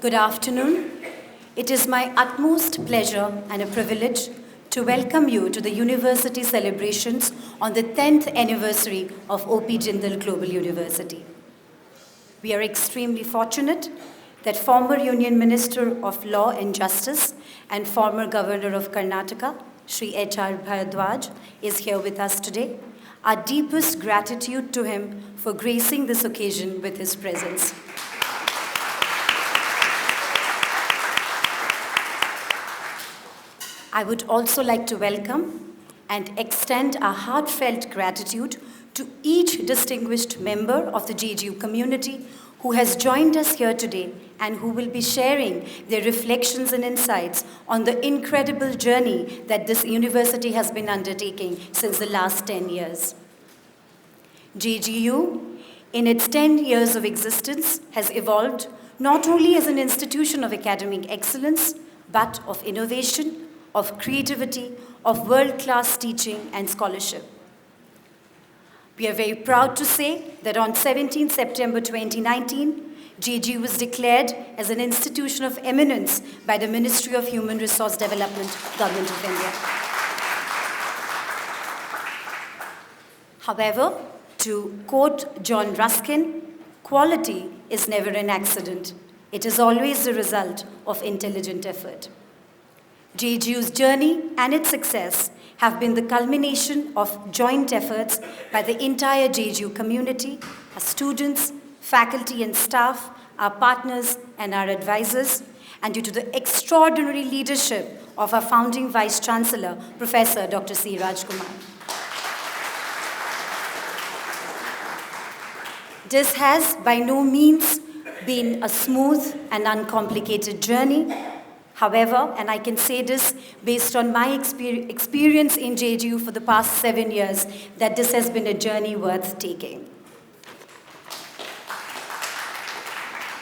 Good afternoon. It is my utmost pleasure and a privilege to welcome you to the university celebrations on the 10th anniversary of OP Jindal Global University. We are extremely fortunate that former Union Minister of Law and Justice and former Governor of Karnataka, Shri H.R. Bharadwaj, is here with us today. Our deepest gratitude to him for gracing this occasion with his presence. I would also like to welcome and extend our heartfelt gratitude to each distinguished member of the Jeju community who has joined us here today and who will be sharing their reflections and insights on the incredible journey that this university has been undertaking since the last 10 years. JGU, in its 10 years of existence, has evolved not only as an institution of academic excellence, but of innovation, of creativity, of world-class teaching and scholarship. We are very proud to say that on 17 September 2019, Jeju was declared as an institution of eminence by the Ministry of Human Resource Development, Government of India. However, to quote John Ruskin, quality is never an accident. It is always the result of intelligent effort. Jeju's journey and its success have been the culmination of joint efforts by the entire Jeju community, our students, faculty and staff, our partners and our advisors, and due to the extraordinary leadership of our founding Vice Chancellor, Professor Dr. C. Raj Kumar. This has by no means been a smooth and uncomplicated journey. However, and I can say this based on my experience in Jeju for the past 7 years, that this has been a journey worth taking.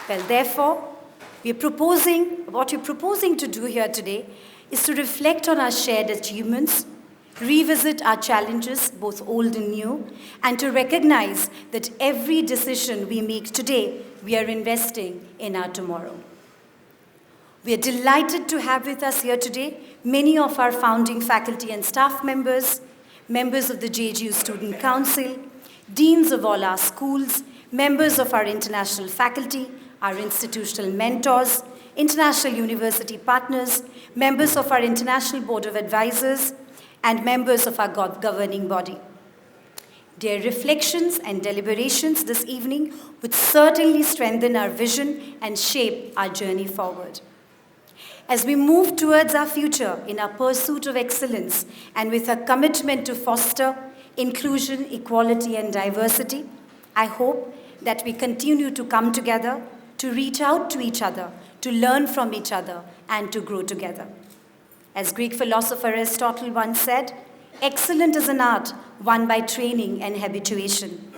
Well, therefore, what we're proposing to do here today is to reflect on our shared achievements, revisit our challenges, both old and new, and to recognize that every decision we make today, we are investing in our tomorrow. We are delighted to have with us here today many of our founding faculty and staff members, members of the Jeju Student Council, deans of all our schools, members of our international faculty, our institutional mentors, international university partners, members of our International Board of Advisors, and members of our governing body. Their reflections and deliberations this evening would certainly strengthen our vision and shape our journey forward. As we move towards our future in our pursuit of excellence and with a commitment to foster inclusion, equality, and diversity, I hope that we continue to come together, to reach out to each other, to learn from each other, and to grow together. As Greek philosopher Aristotle once said, excellence is an art won by training and habituation.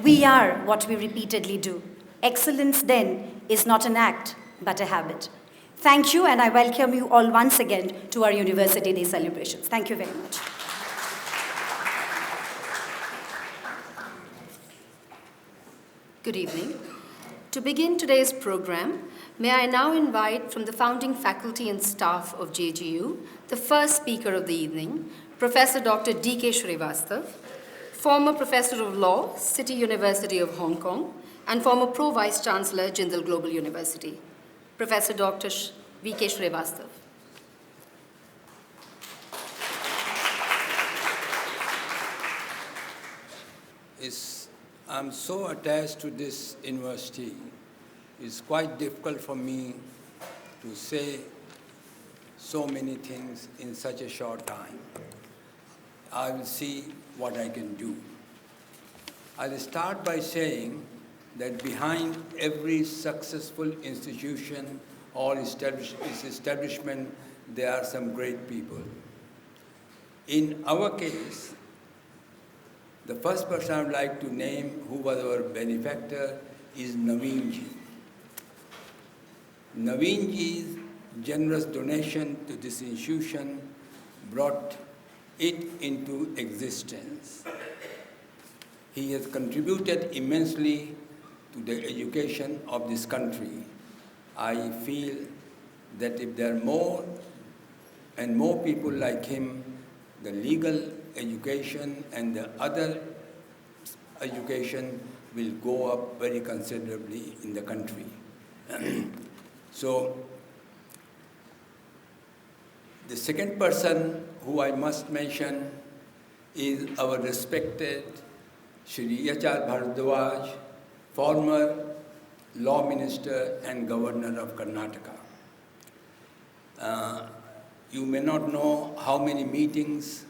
We are what we repeatedly do. Excellence, then, is not an act, but a habit. Thank you, and I welcome you all once again to our University Day celebrations. Thank you very much. Good evening. To begin today's program, may I now invite from the founding faculty and staff of JGU, the first speaker of the evening, Professor Dr. Dk Shrivastav, former Professor of Law, City University of Hong Kong, and former Pro-Vice Chancellor, Jindal Global University. Professor Dr. Dk Shrivastav. I'm so attached to this university. It's quite difficult for me to say so many things in such a short time. I will see what I can do. I'll start by saying that behind every successful institution or establishment, there are some great people. In our case, the first person I would like to name who was our benefactor is Naveenji. Naveenji's generous donation to this institution brought it into existence. He has contributed immensely to the education of this country. I feel that if there are more and more people like him, the legal education and the other education will go up very considerably in the country. So, the second person who I must mention is our respected Shri H.R. Bharadwaj, former Law Minister and Governor of Karnataka. You may not know how many meetings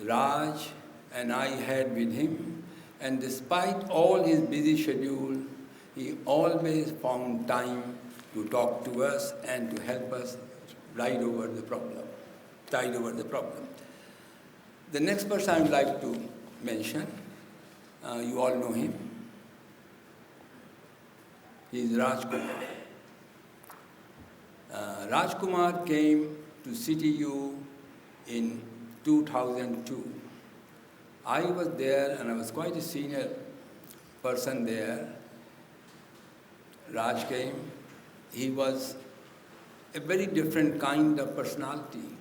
Raj and I had with him, and despite all his busy schedule, he always found time to talk to us and to help us tide over the problem. The next person I would like to mention, you all know him. He is Raj Kumar. Raj Kumar came to CTU in 2002. I was there and I was quite a senior person there. Raj came. He was a very different kind of personality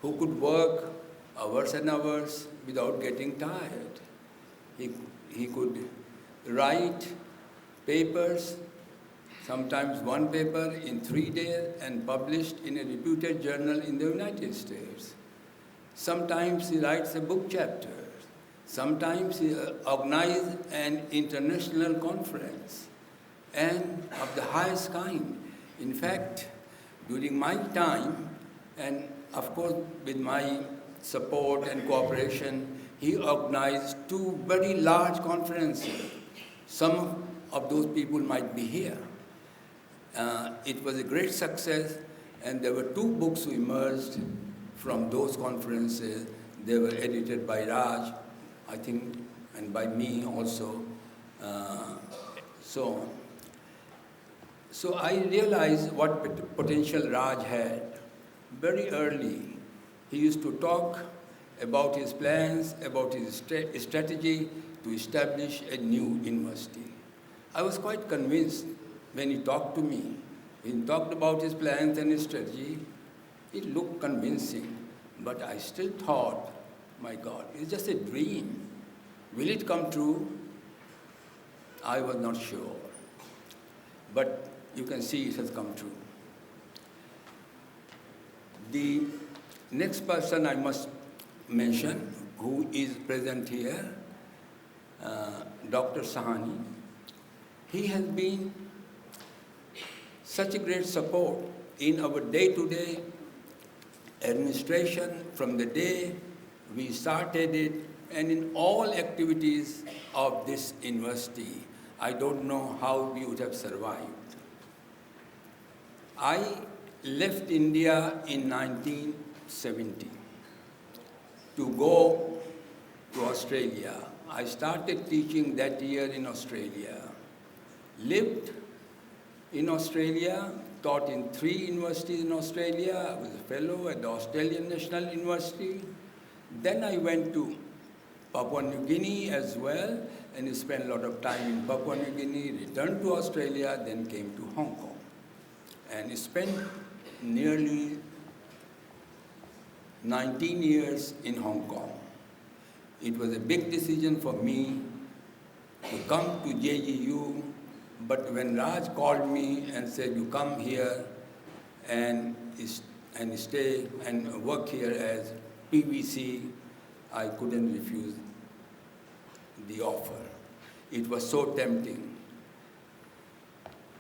who could work hours and hours without getting tired. He could write papers, sometimes one paper in 3 days and published in a reputed journal in the United States. Sometimes he writes a book chapter. Sometimes he organizes an international conference, and of the highest kind. In fact, during my time, and of course with my support and cooperation, he organized 2 very large conferences. Some of those people might be here. It was a great success, and there were 2 books who emerged from those conferences. They were edited by Raj, I think, and by me also. So I realized what potential Raj had very early. He used to talk about his plans, about his strategy to establish a new university. I was quite convinced when he talked to me. He talked about his plans and his strategy. It looked convincing, but I still thought, my God, it's just a dream. Will it come true? I was not sure. But you can see it has come true. The next person I must mention, who is present here, Dr. Sahani. He has been such a great support in our day-to-day administration from the day we started it, and in all activities of this university. I don't know how we would have survived. I left India in 1970 to go to Australia. I started teaching that year in Australia. Lived in Australia, taught in 3 universities in Australia. I was a fellow at the Australian National University. Then I went to Papua New Guinea as well, and spent a lot of time in Papua New Guinea, returned to Australia, then came to Hong Kong. And spent nearly 19 years in Hong Kong. It was a big decision for me to come to Jeju, but when Raj called me and said, you come here and stay and work here as PVC, I couldn't refuse the offer. It was so tempting.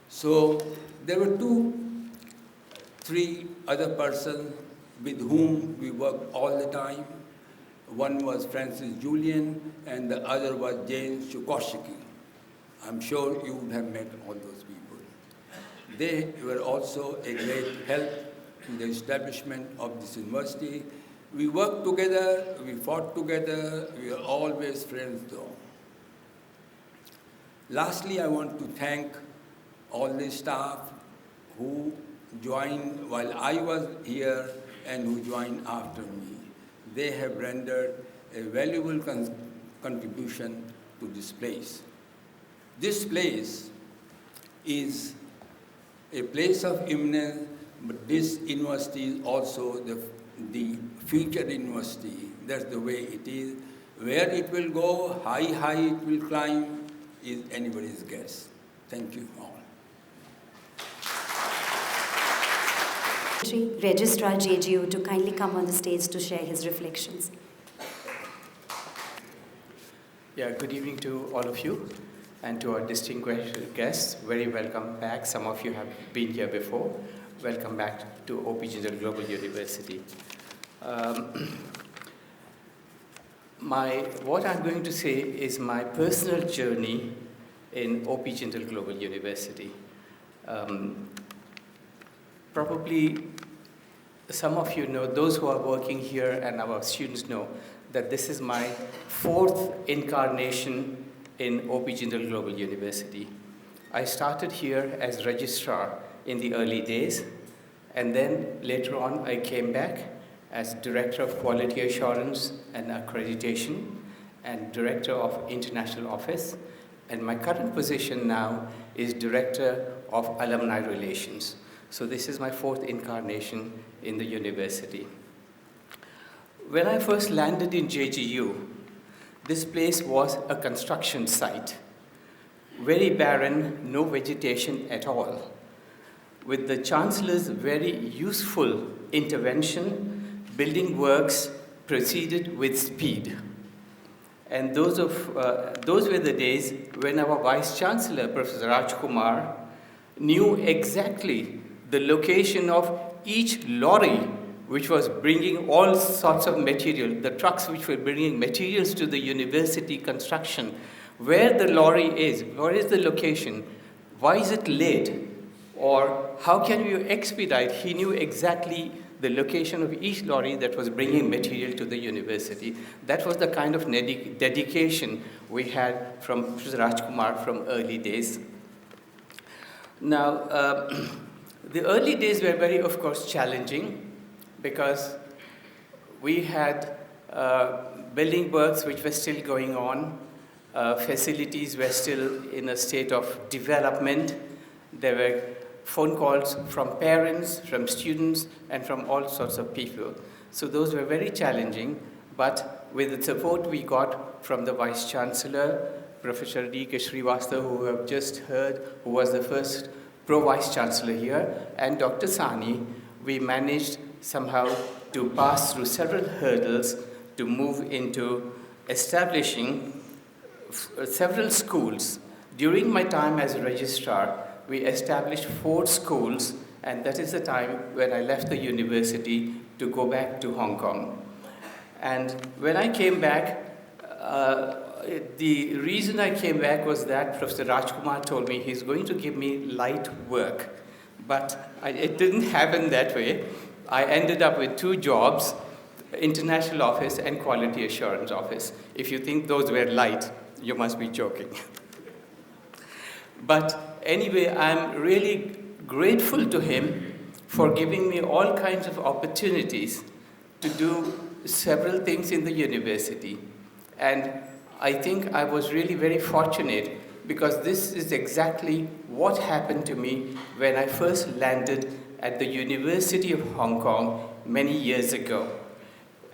So there were 3 other persons with whom we worked all the time. One was Francis Julian, and the other was James Chukoshiki. I'm sure you would have met all those people. They were also a great help in the establishment of this university. We worked together, we fought together, we were always friends though. Lastly, I want to thank all the staff who joined while I was here and who joined after me. They have rendered a valuable contribution to this place. This place is a place of eminence, but this university is also the future university. That's the way it is. Where it will go, high it will climb, is anybody's guess. Thank you all. Registrar Jeju to kindly come on the stage to share his reflections. Yeah, good evening to all of you and to our distinguished guests. Very welcome back. Some of you have been here before. Welcome back to OP Jindal Global University. What I'm going to say is my personal journey in OP Jindal Global University. Probably some of you know, those who are working here and our students know, that this is my fourth incarnation in OP Jindal Global University. I started here as registrar in the early days, and then later on I came back as Director of Quality Assurance and Accreditation and Director of International Office, and my current position now is Director of Alumni Relations. So this is my fourth incarnation in the university. When I first landed in Jeju, this place was a construction site. Very barren, no vegetation at all. With the Chancellor's very useful intervention, building works proceeded with speed. And those were the days when our Vice Chancellor, Professor Raj Kumar, knew exactly the location of each lorry which was bringing all sorts of material, the trucks which were bringing materials to the university construction, where the lorry is, where is the location, why is it late, or how can you expedite. He knew exactly the location of each lorry that was bringing material to the university. That was the kind of dedication we had from Professor Raj Kumar from early days. Now, the early days were very, of course, challenging because we had building works which were still going on. Facilities were still in a state of development. There were phone calls from parents, from students, and from all sorts of people. So those were very challenging, but with the support we got from the Vice Chancellor, Professor Dk Shrivastav, who we have just heard, who was the first Pro-Vice Chancellor here, and Dr. Sani, we managed somehow to pass through several hurdles to move into establishing several schools. During my time as a registrar, we established 4 schools, and that is the time when I left the university to go back to Hong Kong. And when I came back, the reason I came back was that Professor Raj Kumar told me he's going to give me light work. But it didn't happen that way. I ended up with 2 jobs, International Office and Quality Assurance Office. If you think those were light, you must be joking. But anyway, I'm really grateful to him for giving me all kinds of opportunities to do several things in the university. And I think I was really very fortunate because this is exactly what happened to me when I first landed at the University of Hong Kong many years ago.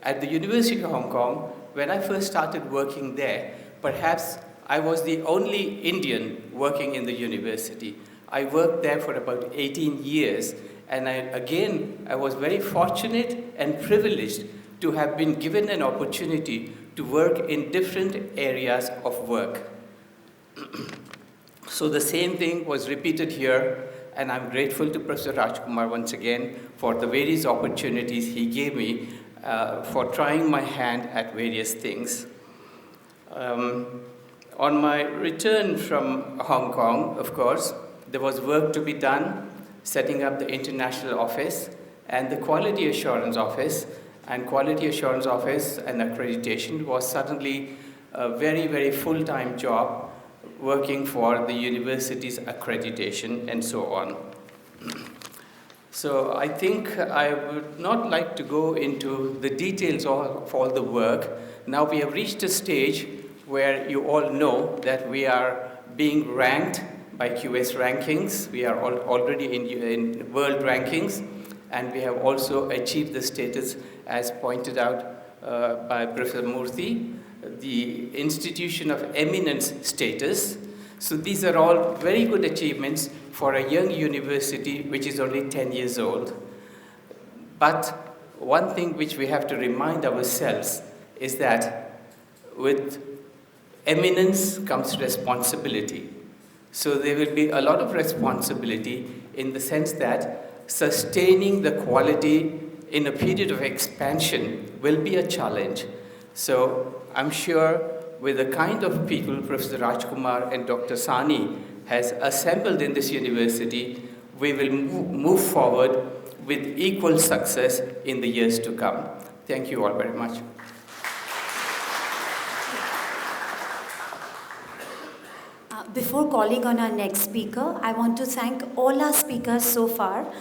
At the University of Hong Kong, when I first started working there, perhaps I was the only Indian working in the university. I worked there for about 18 years, and I was very fortunate and privileged to have been given an opportunity to work in different areas of work. So the same thing was repeated here, and I'm grateful to Professor Raj Kumar once again for the various opportunities he gave me for trying my hand at various things. On my return from Hong Kong, of course, there was work to be done, setting up the International Office and the Quality Assurance Office. And Quality Assurance Office and Accreditation was suddenly a very, very full-time job working for the university's accreditation and so on. So I think I would not like to go into the details of all the work. Now we have reached a stage where you all know that we are being ranked by QS rankings. We are already in world rankings, and we have also achieved the status, as pointed out by Professor Murthy, the Institution of Eminence status. So these are all very good achievements for a young university which is only 10 years old. But one thing which we have to remind ourselves is that with eminence comes responsibility. So there will be a lot of responsibility in the sense that sustaining the quality in a period of expansion will be a challenge. So I'm sure with the kind of people Professor Raj Kumar and Dr. Sani has assembled in this university, we will move forward with equal success in the years to come. Thank you all very much. Before calling on our next speaker, I want to thank all our speakers so far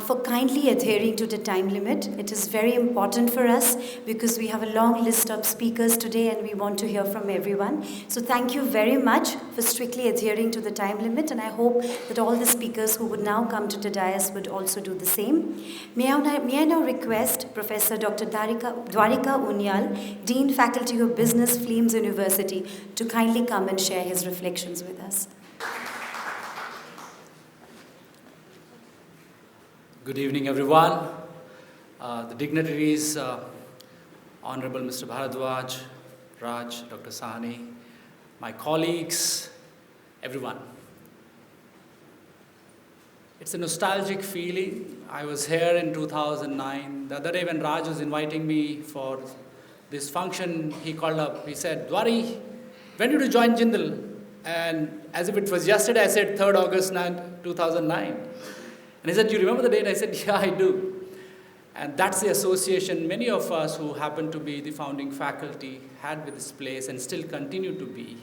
for kindly adhering to the time limit. It is very important for us because we have a long list of speakers today and we want to hear from everyone. So thank you very much for strictly adhering to the time limit, and I hope that all the speakers who would now come to the dais would also do the same. May I now request Professor Dr. Dwarika Unyal, Dean Faculty of Business, Fleems University, to kindly come and share his reflections with us. Good evening, everyone. The dignitaries, Honorable Mr. Bharadwaj, Raj, Dr. Sahani, my colleagues, everyone. It's a nostalgic feeling. I was here in 2009. The other day when Raj was inviting me for this function, he called up. He said, Dwari, when did you join Jindal? And as if it was yesterday, I said 3rd August 2009. And he said, do you remember the date? I said, yeah, I do. And that's the association many of us who happen to be the founding faculty had with this place and still continue to be.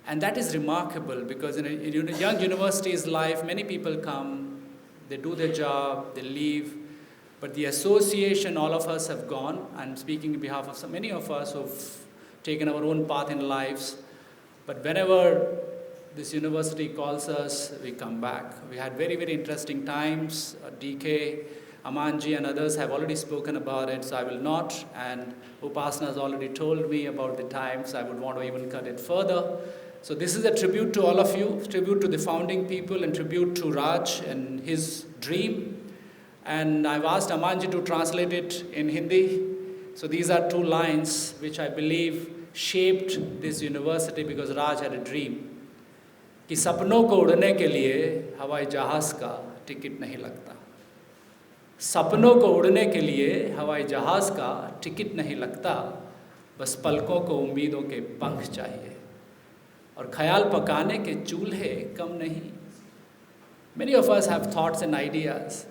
And that is remarkable because in a young university's life, many people come, they do their job, they leave. But the association, all of us have gone. I'm speaking on behalf of so many of us who've taken our own path in lives. But whenever this university calls us, we come back. We had very, very interesting times. DK, Amanji and others have already spoken about it, so I will not. And Upasana has already told me about the times. I would want to even cut it further. So this is a tribute to all of you, tribute to the founding people, and tribute to Raj and his dream. And I've asked Amanji to translate it in Hindi. So these are 2 lines which I believe shaped this university because Raj had a dream. कि सपनों को उड़ने के लिए हवाई जहाज़ का ticket नहीं लगता, सपनों को उड़ने के लिए हवाई जहाज़ का टिकट नहीं लगता, बस पलकों को उम्मीदों के पंख चाहिए, और ख्याल पकाने के चूल्हे कम नहीं. Many of us have thoughts and ideas.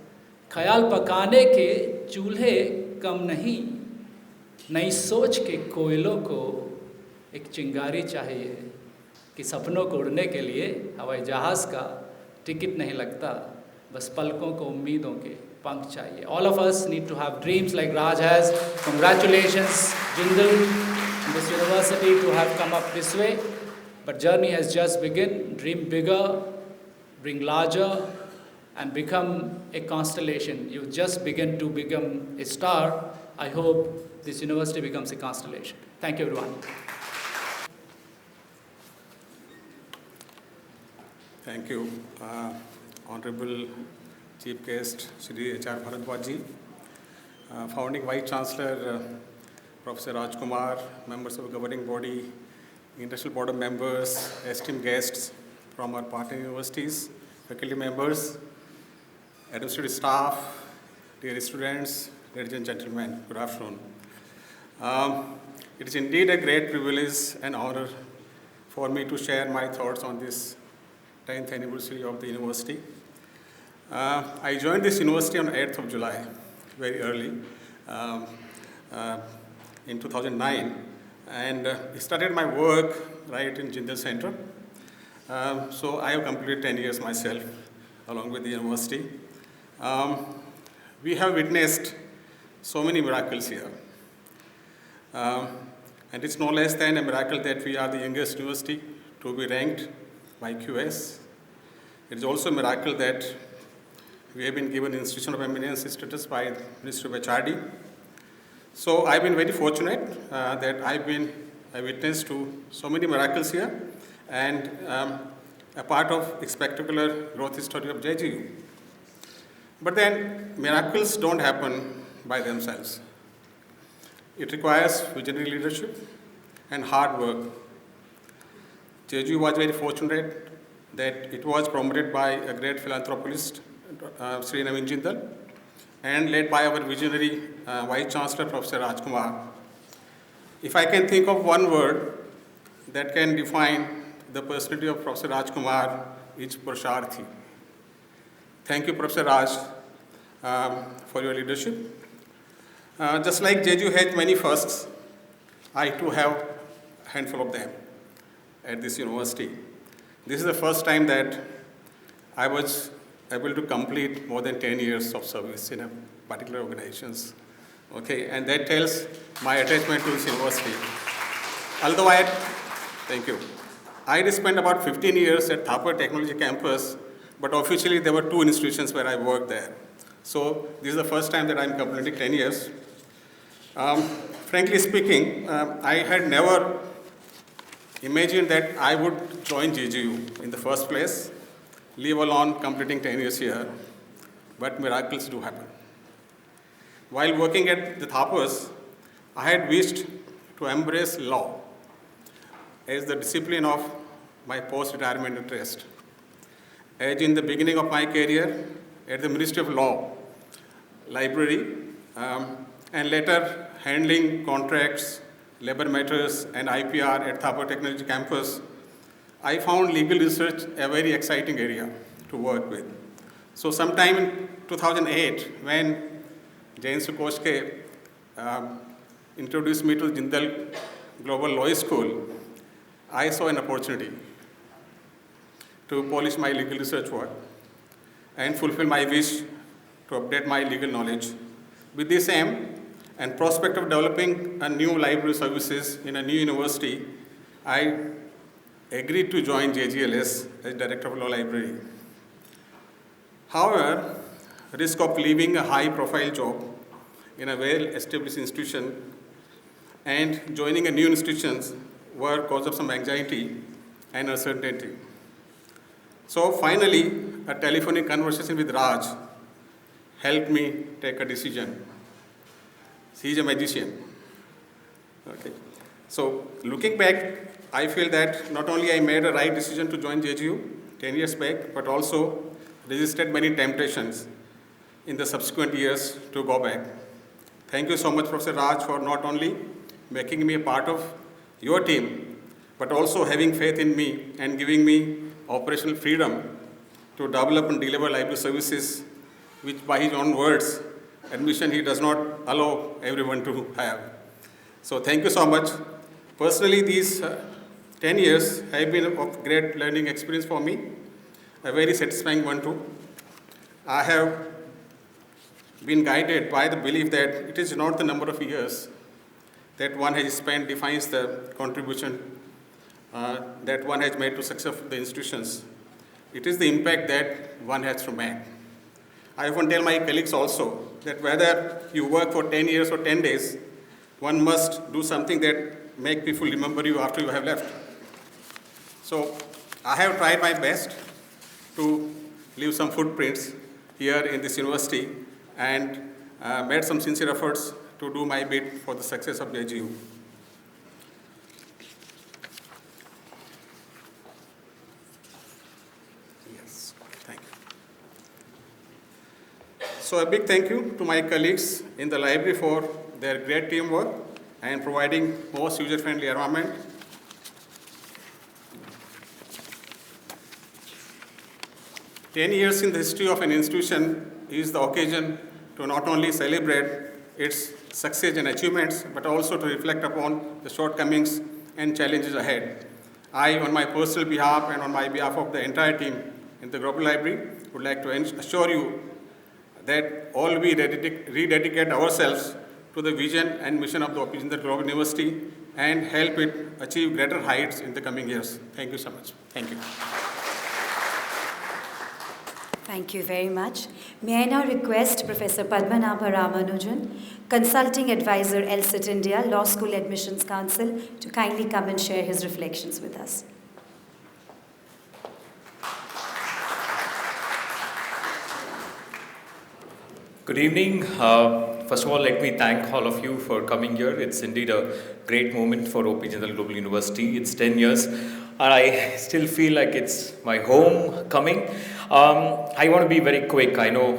ख्याल पकाने के चूल्हे कम नहीं, नई सोच के कोयलों को एक चिंगारी चाहिए, कि सपनों को उड़ने के लिए हवाई जहाज़ का टिकट नहीं लगता, बस पलकों को उम्मीदों के पंख चाहिए. All of us need to have dreams like Raj has. Congratulations, Jindal, and this university to have come up this way. But journey has just begun. Dream bigger, bring larger, and become a constellation. You just begin to become a star. I hope this university becomes a constellation. Thank you, everyone. Thank you, Honorable Chief Guest, Shri H.R. Bharadwaj, Founding Vice Chancellor, Professor Raj Kumar, members of the governing body, Industrial Board of Members, esteemed guests from our partner universities, faculty members, administrative staff, dear students, ladies and gentlemen, good afternoon. It is indeed a great privilege and honor for me to share my thoughts on this 10th anniversary of the university. I joined this university on 8th of July, very early, in 2009, and started my work right in Jindal Center. So I have completed 10 years myself, along with the university. We have witnessed so many miracles here. And it's no less than a miracle that we are the youngest university to be ranked by QS It is also a miracle that we have been given Institution of Eminence status by Ministry of HRD. So I've been very fortunate that I've been a witness to so many miracles here and a part of a spectacular growth story of Jeju. But then miracles don't happen by themselves. It requires visionary leadership and hard work. Jeju was very fortunate that it was promoted by a great philanthropist, Sri Naveen Jindal, and led by our visionary Vice Chancellor, Professor Raj Kumar. If I can think of one word that can define the personality of Professor Raj Kumar, it's Prasharthi. Thank you, Professor Raj, for your leadership. Just like Jeju had many firsts, I too have a handful of them at this university. This is the first time that I was able to complete more than 10 years of service in a particular organizations. Okay, and that tells my attachment to this university. Although thank you. I did spend about 15 years at Thapar Technology Campus, but officially there were 2 institutions where I worked there. So this is the first time that I'm completing 10 years. Frankly speaking, I had never imagined that I would join Jeju in the first place, leave alone completing 10 years here, but miracles do happen. While working at the Thapars, I had wished to embrace law as the discipline of my post-retirement interest. As in the beginning of my career at the Ministry of Law, Library, and later handling contracts, labor matters, and IPR at Thapar Technology Campus, I found legal research a very exciting area to work with. So sometime in 2008, when Jain Sukoshke introduced me to Jindal Global Law School, I saw an opportunity to polish my legal research work and fulfill my wish to update my legal knowledge. With this aim and prospect of developing a new library services in a new university, I agreed to join JGLS as Director of Law Library. However, risk of leaving a high-profile job in a well-established institution and joining a new institution were cause of some anxiety and uncertainty. So finally, a telephonic conversation with Raj helped me take a decision. He's a magician. Okay. So looking back, I feel that not only I made a right decision to join Jeju 10 years back, but also resisted many temptations in the subsequent years to go back. Thank you so much, Professor Raj, for not only making me a part of your team, but also having faith in me and giving me operational freedom to develop and deliver library services, which by his own words, admission he does not allow everyone to have. So thank you so much. Personally, these 10 years have been of great learning experience for me, a very satisfying one too. I have been guided by the belief that it is not the number of years that one has spent defines the contribution that one has made to success of the institutions. It is the impact that one has to make. I often tell my colleagues also that whether you work for 10 years or 10 days, one must do something that make people remember you after you have left. So I have tried my best to leave some footprints here in this university and made some sincere efforts to do my bit for the success of Jeju. Yes, thank you. So a big thank you to my colleagues in the library for their great teamwork and providing most user-friendly environment. "10 years in the history of an institution is the occasion to not only celebrate its success and achievements, but also to reflect upon the shortcomings and challenges ahead. I, on my personal behalf and on my behalf of the entire team in the Global Library, would like to assure you that all we rededicate ourselves to the vision and mission of the Offic Global University and help it achieve greater heights in the coming years. Thank you so much. Thank you. Thank you very much. May I now request Professor Padmanabha Ramanujan, Consulting Advisor, LSIT India, Law School Admissions Council, to kindly come and share his reflections with us. Good evening. First of all, let me thank all of you for coming here. It's indeed a great moment for OP Jindal Global University. It's 10 years, and I still feel like it's my homecoming. I want to be very quick. I know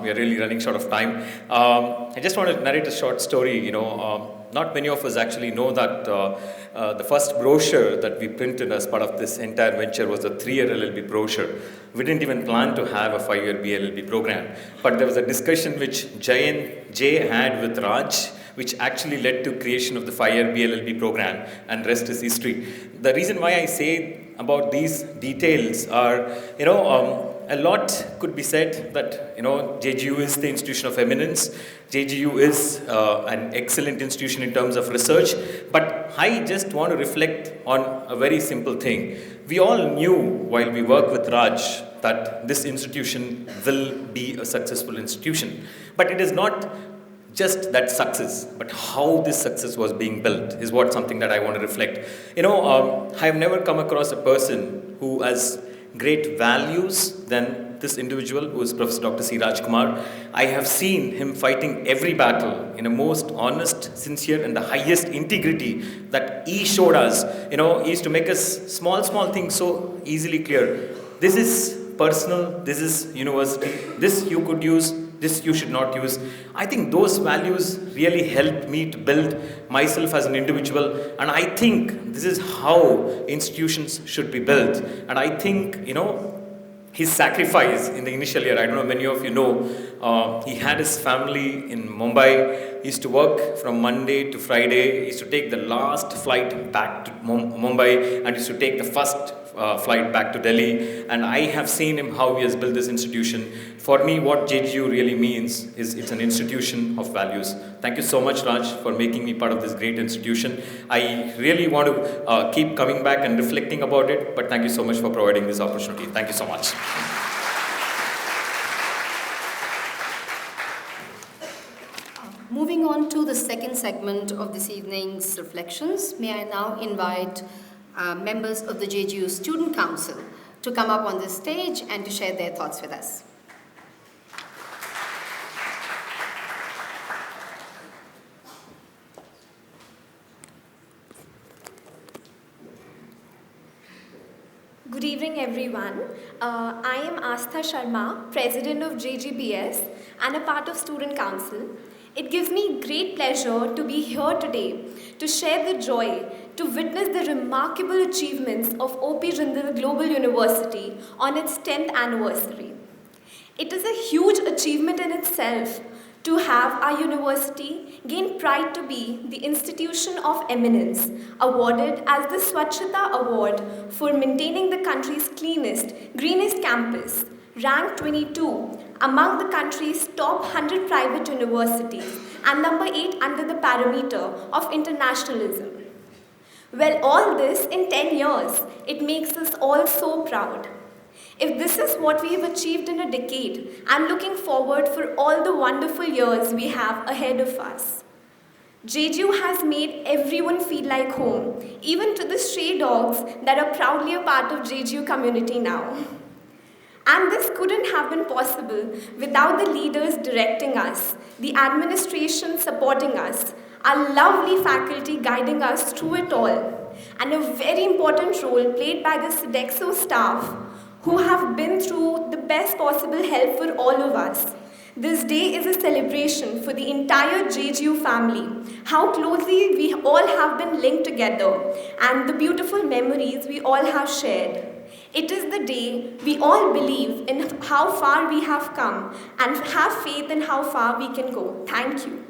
we are really running short of time. I just want to narrate a short story. Not many of us actually know that the first brochure that we printed as part of this entire venture was a 3-year LLB brochure. We didn't even plan to have a 5-year BLLB program, but there was a discussion which Jay had with Raj, which actually led to creation of the 5-year BLLB program, and rest is history. The reason why I say about these details are, a lot could be said that, Jeju is the institution of eminence. Jeju is an excellent institution in terms of research, but I just want to reflect on a very simple thing. We all knew while we worked with Raj that this institution will be a successful institution, but it is not just that success, but how this success was being built is something that I want to reflect. I have never come across a person who has great values than this individual, who is Professor Dr. C. Raj Kumar. I have seen him fighting every battle in a most honest, sincere, and the highest integrity that he showed us. He used to make us small things so easily clear. This is personal, this is university, this you could use, this you should not use. I think those values really helped me to build myself as an individual, and I think this is how institutions should be built. And I think, his sacrifice in the initial year, I don't know, many of you know, he had his family in Mumbai. He used to work from Monday to Friday. He used to take the last flight back to Mumbai, and used to take the first flight back to Delhi. And I have seen him how he has built this institution. For me, what Jeju really means is it's an institution of values. Thank you so much, Raj, for making me part of this great institution. I really want to keep coming back and reflecting about it, but thank you so much for providing this opportunity. Thank you so much. Moving on to the second segment of this evening's reflections, may I now invite members of the Jeju Student Council to come up on this stage and to share their thoughts with us. Good evening, everyone. I am Astha Sharma, President of Ggbs and a part of Student Council. It gives me great pleasure to be here today to share the joy to witness the remarkable achievements of OP Jindal Global University on its 10th anniversary. It is a huge achievement in itself to have our university gain pride to be the institution of eminence, awarded as the Swachhata Award for maintaining the country's cleanest, greenest campus, ranked 22 among the country's top 100 private universities and number 8 under the parameter of internationalism. Well, all this in 10 years, it makes us all so proud. If this is what we have achieved in a decade, I'm looking forward for all the wonderful years we have ahead of us. Jeju has made everyone feel like home, even to the stray dogs that are proudly a part of Jeju community now. And this couldn't have been possible without the leaders directing us, the administration supporting us, our lovely faculty guiding us through it all, and a very important role played by the Sodexo staff who have been through the best possible help for all of us. This day is a celebration for the entire Jeju family, how closely we all have been linked together, and the beautiful memories we all have shared. It is the day we all believe in how far we have come and have faith in how far we can go. Thank you.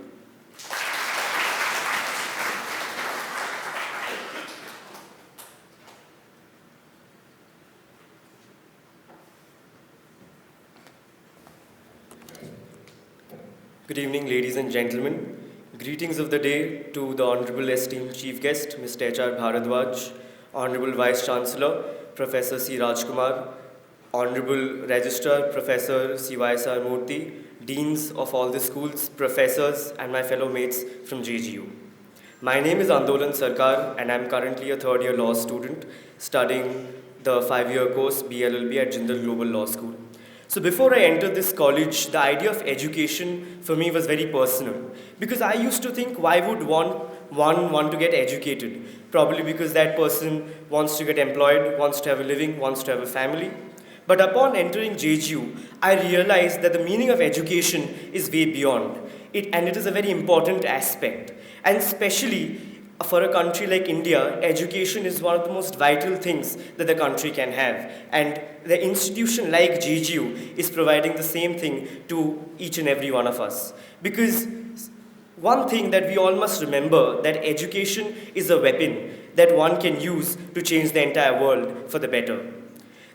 Good evening, ladies and gentlemen. Greetings of the day to the Honorable esteemed Chief Guest, Mr. H.R. Bharadwaj, Honorable Vice Chancellor, Professor C. Raj Kumar, Honorable Registrar Professor C.Y.S.R. Murthy, Deans of all the schools, professors, and my fellow mates from JGU. My name is Andolan Sarkar, and I'm currently a third-year law student studying the 5-year course BLLB at Jindal Global Law School. So before I entered this college, the idea of education for me was very personal, because I used to think, why would one want to get educated? Probably because that person wants to get employed, wants to have a living, wants to have a family. But upon entering JGU, I realized that the meaning of education is way beyond it, and it is a very important aspect. And especially for a country like India, education is one of the most vital things that the country can have. And the institution like JGU is providing the same thing to each and every one of us. Because one thing that we all must remember, that education is a weapon that one can use to change the entire world for the better.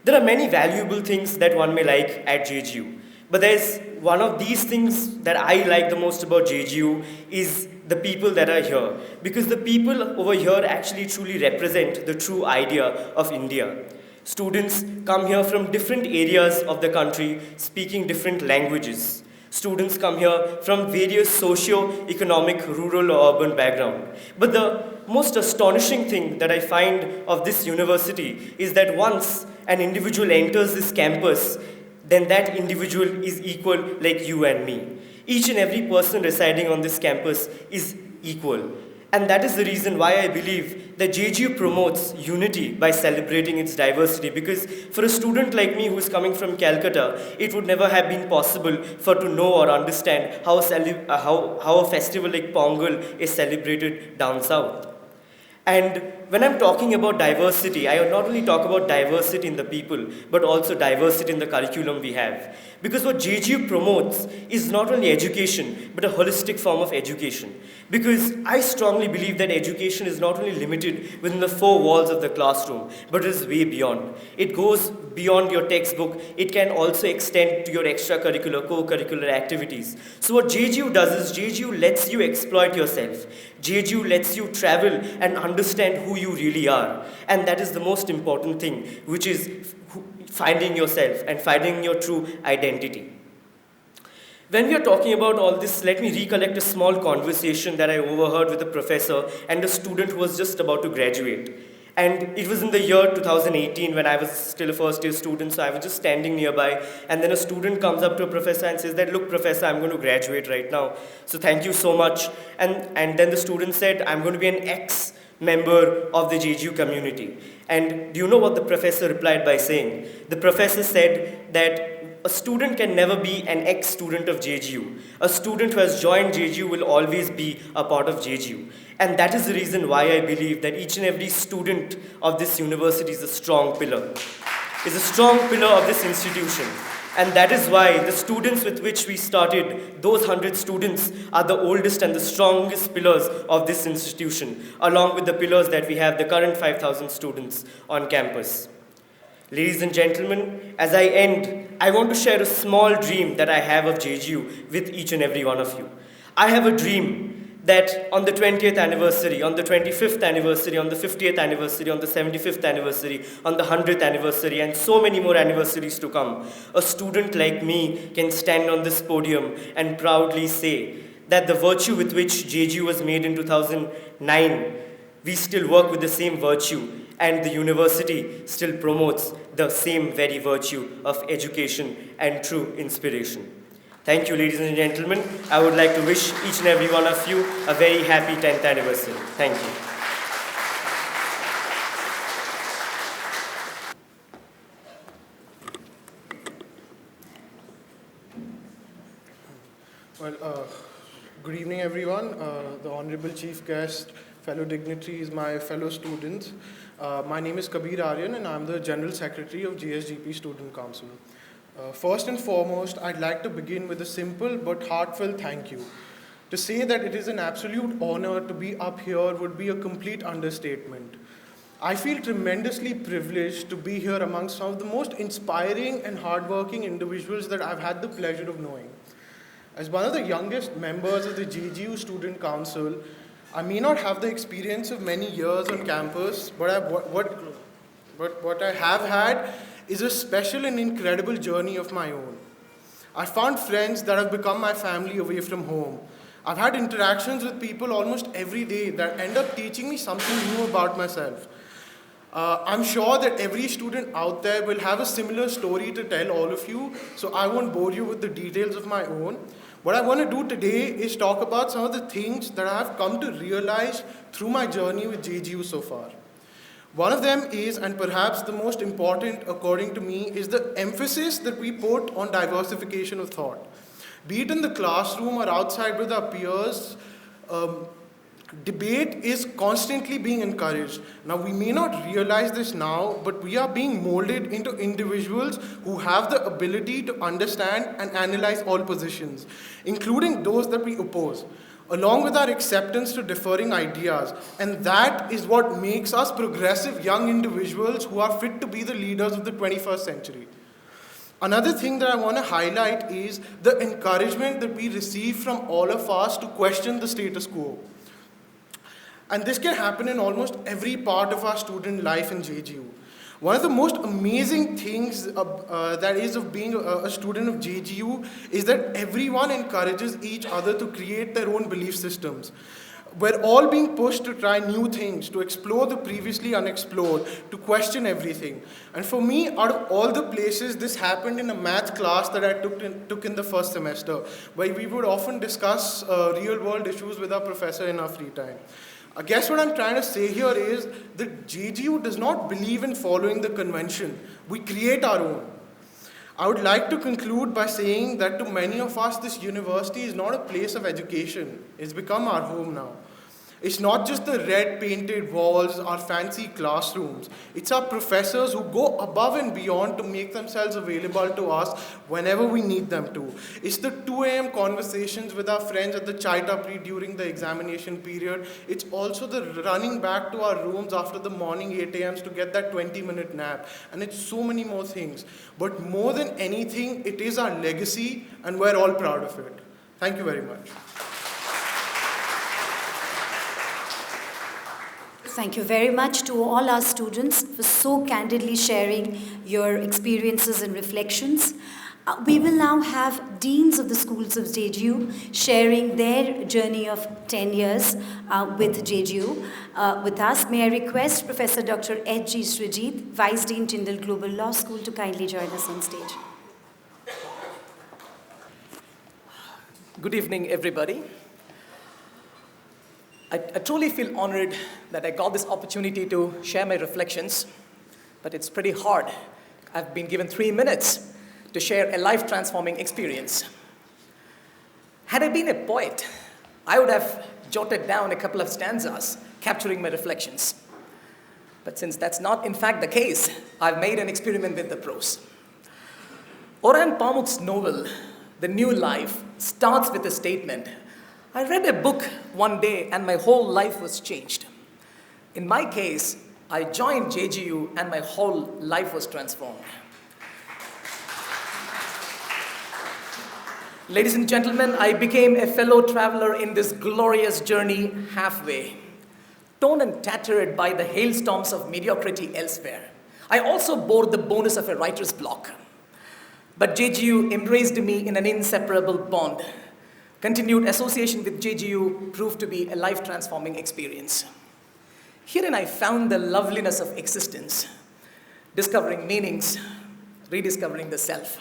There are many valuable things that one may like at JGU, but there's one of these things that I like the most about JGU is the people that are here, because the people over here actually truly represent the true idea of India. Students come here from different areas of the country speaking different languages. Students come here from various socio-economic, rural or urban background. But the most astonishing thing that I find of this university is that once an individual enters this campus, then that individual is equal like you and me. Each and every person residing on this campus is equal. And that is the reason why I believe that JGU promotes unity by celebrating its diversity, because for a student like me who is coming from Calcutta, it would never have been possible for to know or understand how a festival like Pongal is celebrated down south. And when I'm talking about diversity, I not only talk about diversity in the people, but also diversity in the curriculum we have. Because what JGU promotes is not only education, but a holistic form of education. Because I strongly believe that education is not only limited within the 4 walls of the classroom, but it is way beyond. It goes beyond your textbook. It can also extend to your extracurricular, co-curricular activities. So what JGU does is JGU lets you exploit yourself. JGU lets you travel and understand who you really are. And that is the most important thing, which is finding yourself and finding your true identity. When we are talking about all this, let me recollect a small conversation that I overheard with a professor and a student who was just about to graduate. And it was in the year 2018 when I was still a first-year student, so I was just standing nearby. And then a student comes up to a professor and says that, look, professor, I'm going to graduate right now, so thank you so much. And then the student said, I'm going to be an ex-member of the JGU community. And do you know what the professor replied by saying? The professor said that a student can never be an ex-student of JGU. A student who has joined JGU will always be a part of JGU. And that is the reason why I believe that each and every student of this university is a strong pillar. Is a strong pillar of this institution. And that is why the students with which we started, those 100 students, are the oldest and the strongest pillars of this institution, along with the pillars that we have, the current 5,000 students on campus. Ladies and gentlemen, as I end, I want to share a small dream that I have of JGU with each and every one of you. I have a dream that on the 20th anniversary, on the 25th anniversary, on the 50th anniversary, on the 75th anniversary, on the 100th anniversary, and so many more anniversaries to come, a student like me can stand on this podium and proudly say that the virtue with which JGU was made in 2009, we still work with the same virtue, and the university still promotes the same very virtue of education and true inspiration. Thank you, ladies and gentlemen. I would like to wish each and every one of you a very happy 10th anniversary. Thank you. Well, good evening, everyone. The Honorable Chief Guest, fellow dignitaries, my fellow students. My name is Kabir Aryan, and I'm the General Secretary of GSGP Student Council. First and foremost, I'd like to begin with a simple but heartfelt thank you. To say that it is an absolute honor to be up here would be a complete understatement. I feel tremendously privileged to be here amongst some of the most inspiring and hardworking individuals that I've had the pleasure of knowing. As one of the youngest members of the JGU Student Council, I may not have the experience of many years on campus, but what I have had is a special and incredible journey of my own. I found friends that have become my family away from home. I've had interactions with people almost every day that end up teaching me something new about myself. I'm sure that every student out there will have a similar story to tell all of you, so I won't bore you with the details of my own. What I want to do today is talk about some of the things that I have come to realize through my journey with JGU so far. One of them is, and perhaps the most important according to me, is the emphasis that we put on diversification of thought. Be it in the classroom or outside with our peers, debate is constantly being encouraged. Now, we may not realize this now, but we are being molded into individuals who have the ability to understand and analyze all positions, including those that we oppose, along with our acceptance to differing ideas. And that is what makes us progressive young individuals who are fit to be the leaders of the 21st century. Another thing that I want to highlight is the encouragement that we receive from all of us to question the status quo. And this can happen in almost every part of our student life in JGU. One of the most amazing things that is of being a student of JGU is that everyone encourages each other to create their own belief systems. We're all being pushed to try new things, to explore the previously unexplored, to question everything. And for me, out of all the places, this happened in a math class that I took in the first semester, where we would often discuss real-world issues with our professor in our free time. I guess what I'm trying to say here is that JGU does not believe in following the convention. We create our own. I would like to conclude by saying that to many of us, this university is not a place of education. It's become our home now. It's not just the red painted walls or fancy classrooms. It's our professors who go above and beyond to make themselves available to us whenever we need them to. It's the 2 a.m. conversations with our friends at the chai tapri during the examination period. It's also the running back to our rooms after the morning 8 a.m.s to get that 20-minute nap. And it's so many more things. But more than anything, it is our legacy, and we're all proud of it. Thank you very much. Thank you very much to all our students for so candidly sharing your experiences and reflections. We will now have deans of the schools of JGU sharing their journey of 10 years with JGU with us. May I request Professor Dr. Dk Shrivastav, Vice Dean, Tyndall Global Law School, to kindly join us on stage. Good evening, everybody. I truly feel honored that I got this opportunity to share my reflections, but it's pretty hard. I've been given 3 minutes to share a life-transforming experience. Had I been a poet, I would have jotted down a couple of stanzas capturing my reflections. But since that's not in fact the case, I've made an experiment with the prose. Orhan Pamuk's novel, The New Life, starts with a statement. I read a book one day and my whole life was changed. In my case, I joined JGU and my whole life was transformed. Ladies and gentlemen, I became a fellow traveler in this glorious journey halfway, torn and tattered by the hailstorms of mediocrity elsewhere. I also bore the bonus of a writer's block. But JGU embraced me in an inseparable bond. Continued association with JGU proved to be a life-transforming experience. Herein I found the loveliness of existence, discovering meanings, rediscovering the self.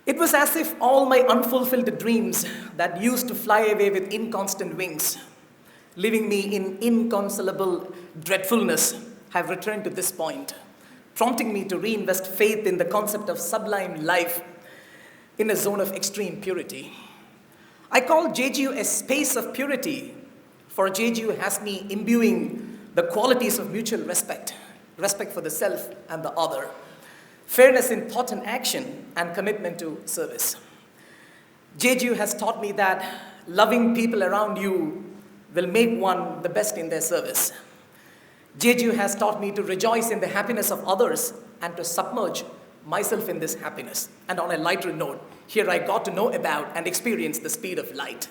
It was as if all my unfulfilled dreams that used to fly away with inconstant wings, leaving me in inconsolable dreadfulness, have returned to this point, prompting me to reinvest faith in the concept of sublime life in a zone of extreme purity. I call JGU a space of purity, for JGU has me imbuing the qualities of mutual respect, respect for the self and the other, fairness in thought and action, and commitment to service. JGU has taught me that loving people around you will make one the best in their service. JGU has taught me to rejoice in the happiness of others and to submerge myself in this happiness. And on a lighter note, here I got to know about and experience the speed of light.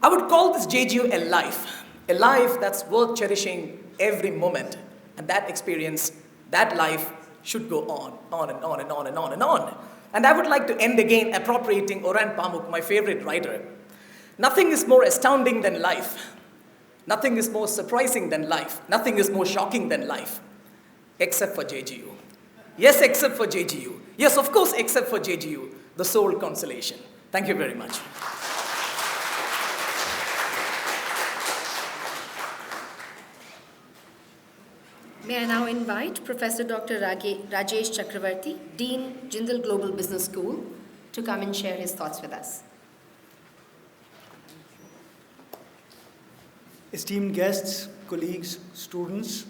I would call this JGU a life that's worth cherishing every moment. And that experience, that life, should go on and on and on and on and on. And I would like to end again appropriating Orhan Pamuk, my favorite writer. Nothing is more astounding than life. Nothing is more surprising than life. Nothing is more shocking than life. Except for JGU. Yes, except for JGU. Yes, of course, except for JGU, the sole consolation. Thank you very much. May I now invite Professor Dr. Rajesh Chakravarti, Dean, Jindal Global Business School, to come and share his thoughts with us. Esteemed guests, colleagues, students,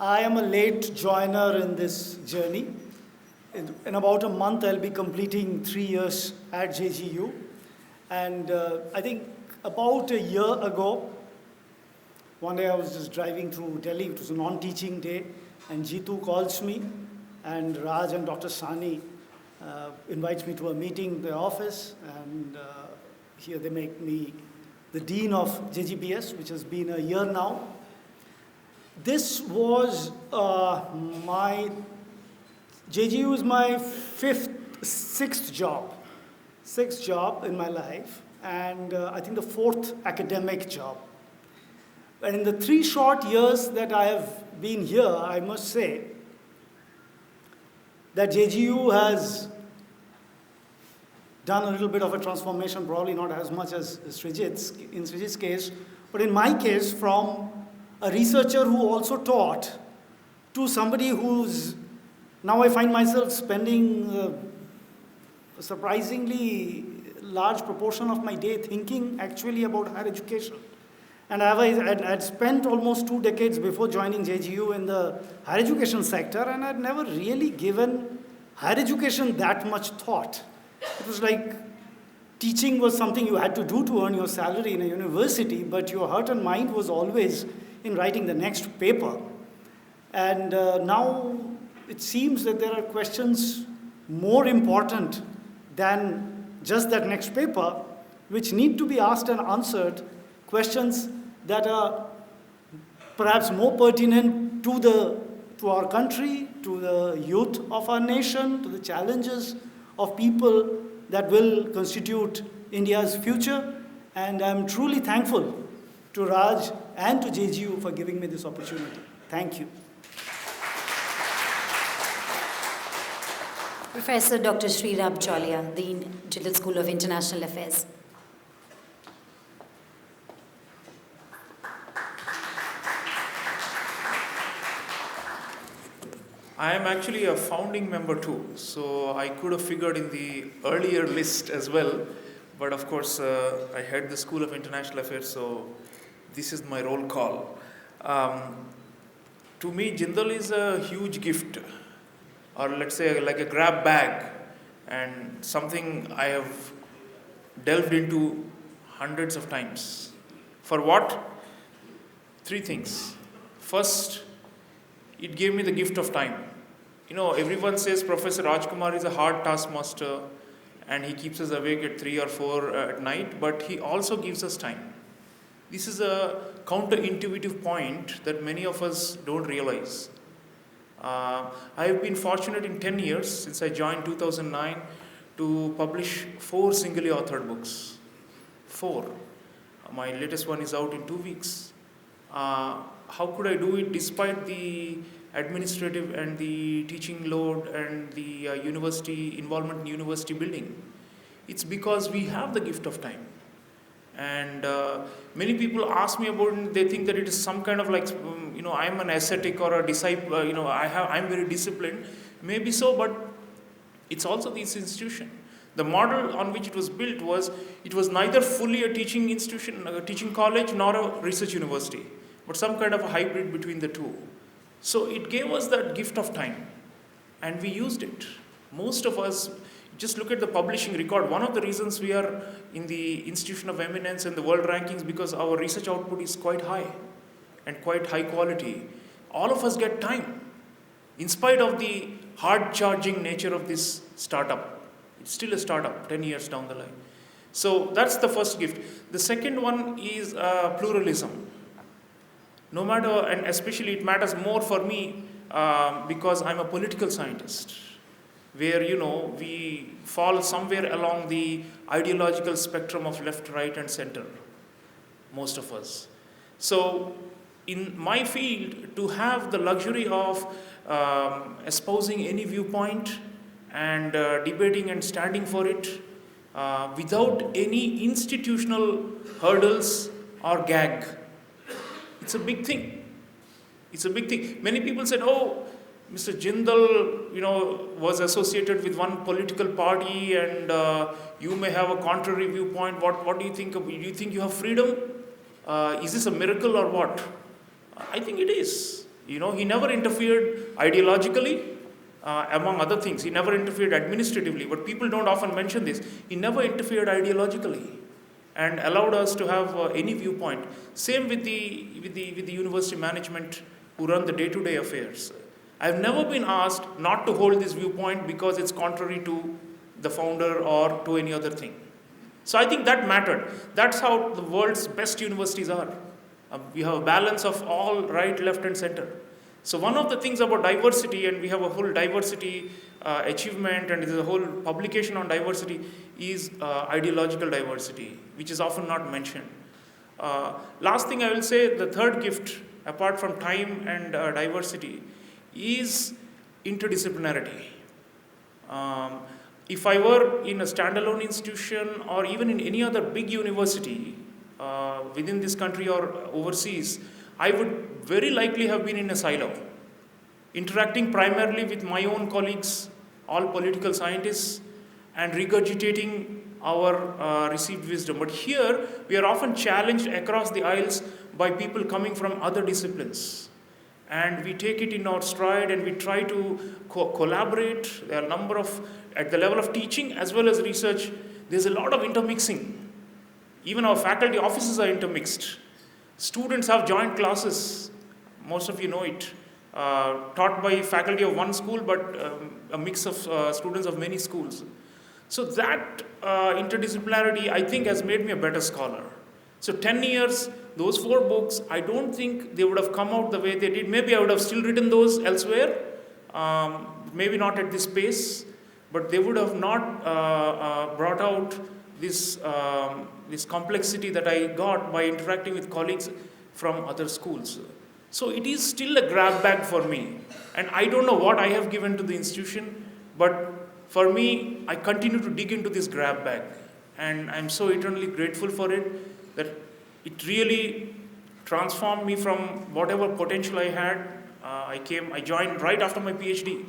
I am a late joiner in this journey. In about a month, I'll be completing 3 years at JGU. And I think about a year ago, one day I was just driving through Delhi. It was a non-teaching day, and Jeju calls me, and Raj and Dr. Sani invites me to a meeting in the office, and here they make me the Dean of Ggbs, which has been a year now. This was JGU is my sixth job in my life, and I think the fourth academic job. And in the 3 short years that I have been here, I must say that JGU has done a little bit of a transformation, probably not as much as in Srijit's case, but in my case, from a researcher who also taught to somebody who's, now I find myself spending a surprisingly large proportion of my day thinking actually about higher education. And I'd spent almost 2 decades before joining JGU in the higher education sector, and I'd never really given higher education that much thought. It was like teaching was something you had to do to earn your salary in a university, but your heart and mind was always in writing the next paper. And now it seems that there are questions more important than just that next paper, which need to be asked and answered, questions that are perhaps more pertinent to our country, to the youth of our nation, to the challenges of people that will constitute India's future. And I'm truly thankful to Raj and to JGU for giving me this opportunity. Thank you. Professor Dr. Srirab Cholia, Dean, Jindal School of International Affairs. I am actually a founding member too, so I could have figured in the earlier list as well, but of course I head the School of International Affairs, so this is my roll call. To me, Jindal is a huge gift, or let's say like a grab bag, and something I have delved into hundreds of times. For what? 3 things. First, it gave me the gift of time. You know, everyone says Professor Raj Kumar is a hard taskmaster and he keeps us awake at 3 or 4 at night, but he also gives us time. This is a counterintuitive point that many of us don't realize. I have been fortunate in 10 years, since I joined 2009, to publish 4 singly authored books. 4. My latest one is out in 2 weeks. How could I do it despite the administrative and the teaching load and the university involvement in university building? It's because we have the gift of time. And many people ask me about it, they think that it is some kind of like, I'm an ascetic or a disciple, I'm very disciplined. Maybe so, but it's also this institution. The model on which it was built was, it was neither fully a teaching institution, a teaching college, nor a research university, but some kind of a hybrid between the two. So it gave us that gift of time, and we used it. Most of us, just look at the publishing record. One of the reasons we are in the institution of eminence and the world rankings, because our research output is quite high and quite high quality. All of us get time, in spite of the hard-charging nature of this startup. It's still a startup 10 years down the line. So that's the first gift. The second one is pluralism. No matter, and especially it matters more for me because I'm a political scientist, where, we fall somewhere along the ideological spectrum of left, right, and center, most of us. So in my field, to have the luxury of espousing any viewpoint and debating and standing for it without any institutional hurdles or gag, it's a big thing. It's a big thing. Many people said, oh, Mr. Jindal, was associated with one political party, and you may have a contrary viewpoint. What do you think? Do you think you have freedom? Is this a miracle or what? I think it is. He never interfered ideologically, among other things. He never interfered administratively, but people don't often mention this. He never interfered ideologically and allowed us to have any viewpoint. Same with the university management who run the day-to-day affairs. I've never been asked not to hold this viewpoint because it's contrary to the founder or to any other thing. So I think that mattered. That's how the world's best universities are. We have a balance of all right, left, and center. So one of the things about diversity, and we have a whole diversity achievement, and there's a whole publication on diversity, is ideological diversity, which is often not mentioned. Last thing I will say, the third gift, apart from time and diversity, is interdisciplinarity. If I were in a standalone institution or even in any other big university within this country or overseas, I would very likely have been in a silo, interacting primarily with my own colleagues, all political scientists, and regurgitating our received wisdom. But here, we are often challenged across the aisles by people coming from other disciplines. And we take it in our stride and we try to collaborate. There are a number of, at the level of teaching as well as research, there's a lot of intermixing. Even our faculty offices are intermixed. Students have joint classes, most of you know it, taught by faculty of one school, but a mix of students of many schools. So that interdisciplinarity, I think, has made me a better scholar. So 10 years, those 4 books, I don't think they would have come out the way they did. Maybe I would have still written those elsewhere, maybe not at this pace, but they would have not brought out this complexity that I got by interacting with colleagues from other schools. So it is still a grab bag for me. And I don't know what I have given to the institution, but for me, I continue to dig into this grab bag. And I'm so eternally grateful for it, that it really transformed me from whatever potential I had. I joined right after my PhD.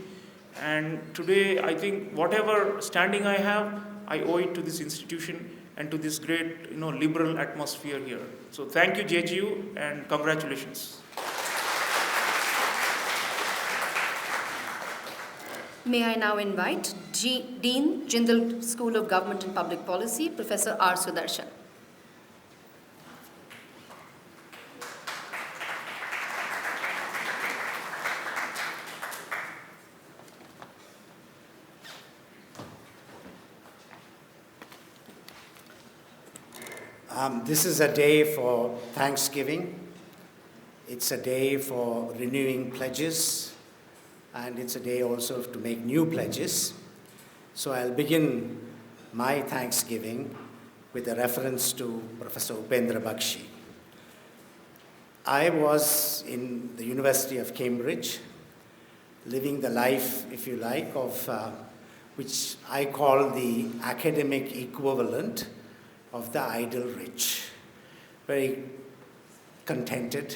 And today, I think whatever standing I have, I owe it to this institution and to this great, liberal atmosphere here. So thank you, Jeju, and congratulations. May I now invite Dean, Jindal School of Government and Public Policy, Professor R. Sudarshan. This is a day for Thanksgiving. It's a day for renewing pledges, and it's a day also to make new pledges. So I'll begin my Thanksgiving with a reference to Professor Upendra Bakshi. I was in the University of Cambridge, living the life, if you like, of which I call the academic equivalent of the idle rich. Very contented,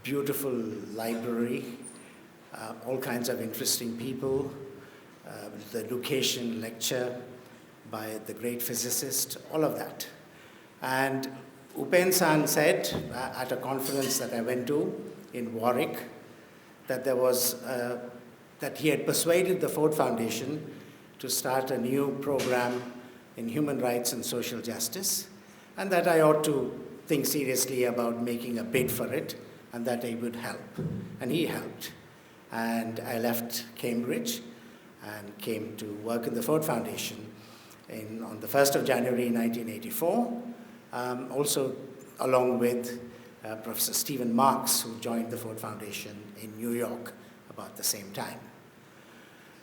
beautiful library, all kinds of interesting people, the Lucasian lecture by the great physicist, all of that. And Upen-san said at a conference that I went to in Warwick that that he had persuaded the Ford Foundation to start a new program in human rights and social justice, and that I ought to think seriously about making a bid for it, and that he would help. And he helped. And I left Cambridge and came to work in the Ford Foundation on the 1st of January 1984, also along with Professor Stephen Marks, who joined the Ford Foundation in New York about the same time.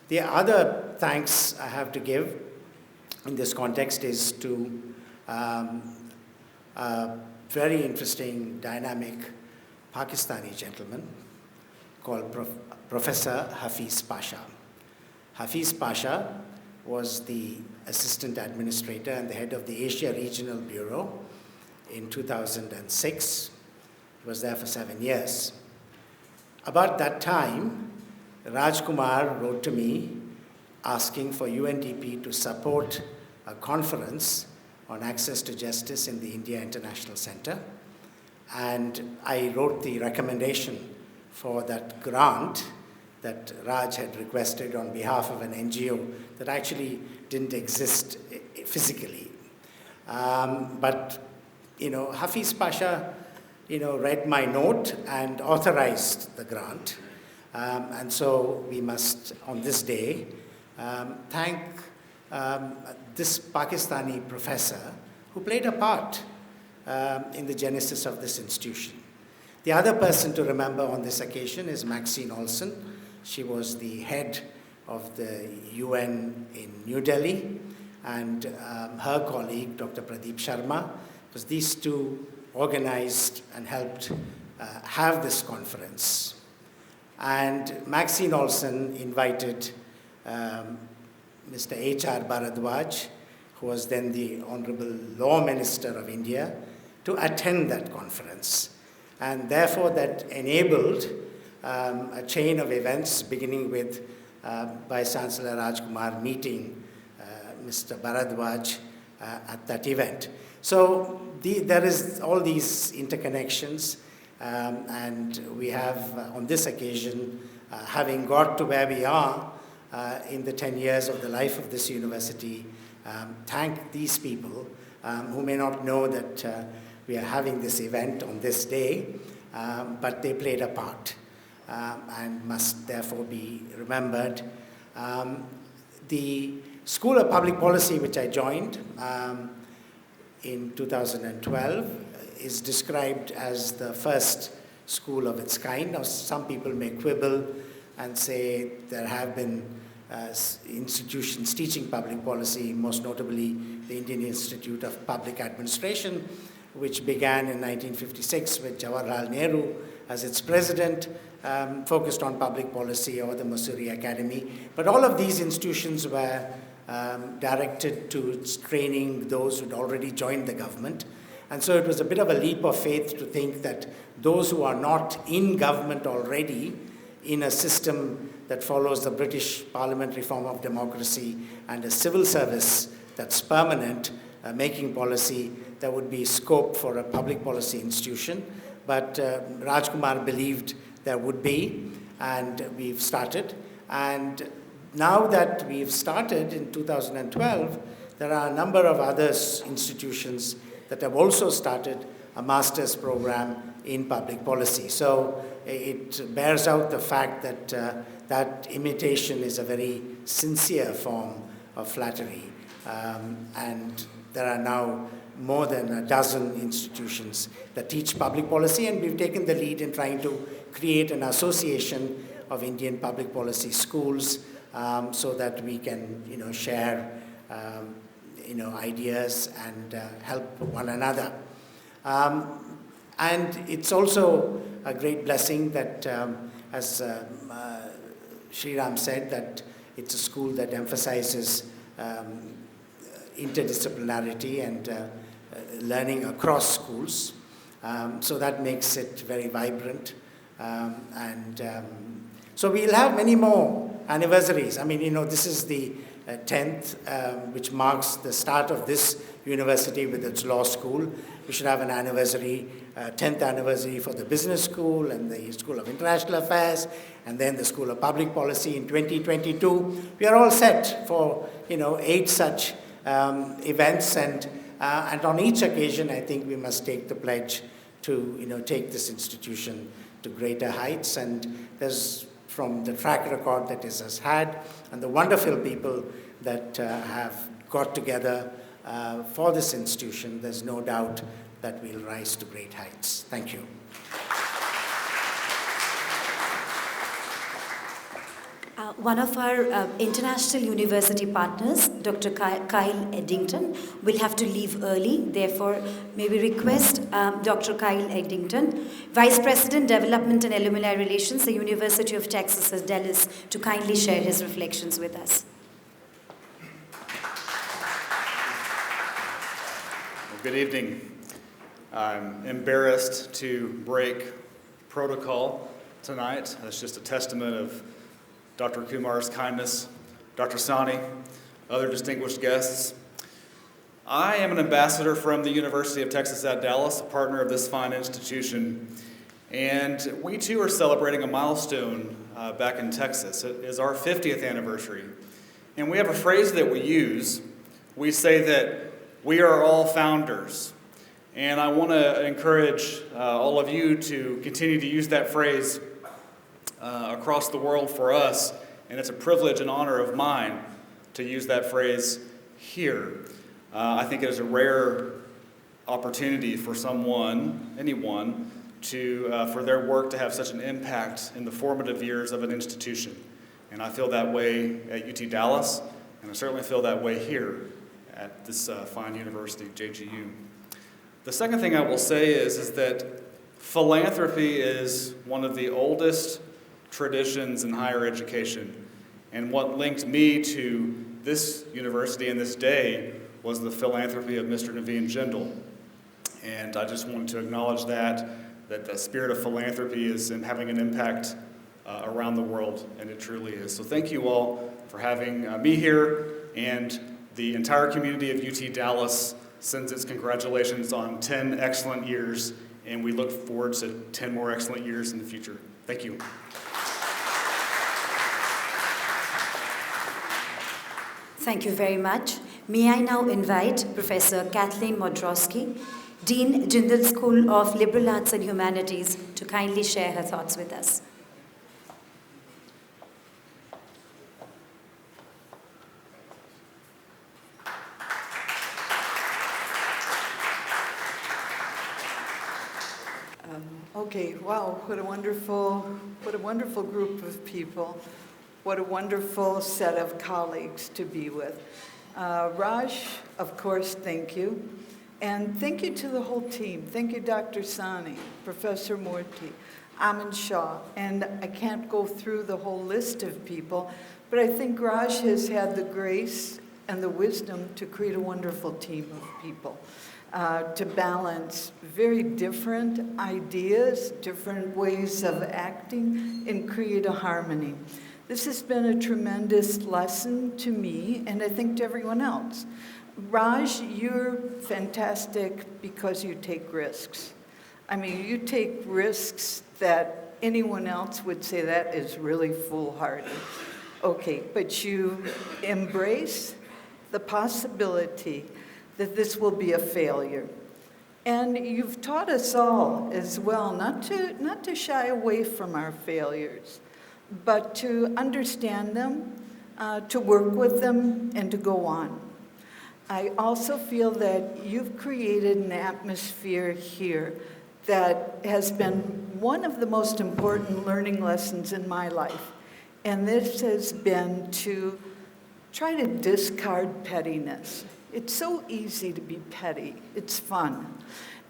The other thanks I have to give in this context is to a very interesting, dynamic Pakistani gentleman called Professor Hafiz Pasha. Hafiz Pasha was the assistant administrator and the head of the Asia Regional Bureau in 2006. He was there for 7 years. About that time, Raj Kumar wrote to me asking for UNDP to support a conference on access to justice in the India International Center. And I wrote the recommendation for that grant that Raj had requested on behalf of an NGO that actually didn't exist physically. But Hafiz Pasha, read my note and authorized the grant. And so we must, on this day, thank this Pakistani professor who played a part in the genesis of this institution. The other person to remember on this occasion is Maxine Olson. She was the head of the UN in New Delhi, and her colleague, Dr. Pradeep Sharma, because these two organized and helped have this conference. And Maxine Olson invited Mr. H.R. Bharadwaj, who was then the Honorable Law Minister of India, to attend that conference. And therefore that enabled a chain of events beginning with Vice Chancellor Raj Kumar meeting Mr. Bharadwaj at that event. So there is all these interconnections, and we have on this occasion, having got to where we are in the 10 years of the life of this university, thank these people who may not know that we are having this event on this day, but they played a part and must therefore be remembered. The School of Public Policy, which I joined in 2012, is described as the first school of its kind. Now, some people may quibble and say there have been institutions teaching public policy, most notably the Indian Institute of Public Administration, which began in 1956 with Jawaharlal Nehru as its president, focused on public policy, or the Mussoorie Academy. But all of these institutions were directed to training those who had already joined the government. And so it was a bit of a leap of faith to think that those who are not in government already, in a system that follows the British parliamentary form of democracy and a civil service that's permanent, making policy, there would be scope for a public policy institution. But Raj Kumar believed there would be, and we've started. And now that we've started in 2012, there are a number of other institutions that have also started a master's program in public policy. So it bears out the fact that that imitation is a very sincere form of flattery. And there are now more than a dozen institutions that teach public policy, and we've taken the lead in trying to create an association of Indian public policy schools so that we can, share, ideas and help one another. And it's also a great blessing that, as Sriram said, that it's a school that emphasizes interdisciplinarity and learning across schools. So that makes it very vibrant. So we'll have many more anniversaries. I mean, this is the 10th, which marks the start of this university with its law school. We should have an anniversary, 10th anniversary for the business school and the School of International Affairs, and then the School of Public Policy in 2022. We are all set for, 8 such events, and on each occasion, I think we must take the pledge to, take this institution to greater heights. And there's, from the track record that it has had and the wonderful people that have got together for this institution, there's no doubt that we'll rise to great heights. Thank you. one of our international university partners, Dr. Kyle Eddington, will have to leave early. Therefore, may we request Dr. Kyle Eddington, Vice President, Development and Alumni Relations, the University of Texas at Dallas, to kindly share his reflections with us. Well, good evening. I'm embarrassed to break protocol tonight. That's just a testament of Dr. Kumar's kindness, Dr. Sani, other distinguished guests. I am an ambassador from the University of Texas at Dallas, a partner of this fine institution, and we too are celebrating a milestone back in Texas. It is our 50th anniversary, and we have a phrase that we use. We say that we are all founders, and I want to encourage all of you to continue to use that phrase across the world for us, and it's a privilege and honor of mine to use that phrase here. I think it is a rare opportunity for anyone, for their work to have such an impact in the formative years of an institution. And I feel that way at UT Dallas, and I certainly feel that way here at this fine university, JGU. The second thing I will say is that philanthropy is one of the oldest traditions in higher education. And what linked me to this university and this day was the philanthropy of Mr. Naveen Jindal. And I just wanted to acknowledge that the spirit of philanthropy is in having an impact around the world, and it truly is. So thank you all for having me here, and the entire community of UT Dallas sends its congratulations on 10 excellent years, and we look forward to 10 more excellent years in the future. Thank you. Thank you very much. May I now invite Professor Kathleen Modrowski, Dean, Jindal School of Liberal Arts and Humanities, to kindly share her thoughts with us. Okay, wow, what a wonderful group of people. What a wonderful set of colleagues to be with. Raj, of course, thank you. And thank you to the whole team. Thank you, Dr. Sani, Professor Murthy, Amin Shah. And I can't go through the whole list of people, but I think Raj has had the grace and the wisdom to create a wonderful team of people. To balance very different ideas, different ways of acting, and create a harmony. This has been a tremendous lesson to me, and I think to everyone else. Raj, you're fantastic because you take risks. I mean, you take risks that anyone else would say that is really foolhardy. Okay, but you embrace the possibility that this will be a failure. And you've taught us all as well not to shy away from our failures, but to understand them, to work with them, and to go on. I also feel that you've created an atmosphere here that has been one of the most important learning lessons in my life. And this has been to try to discard pettiness. It's so easy to be petty. It's fun.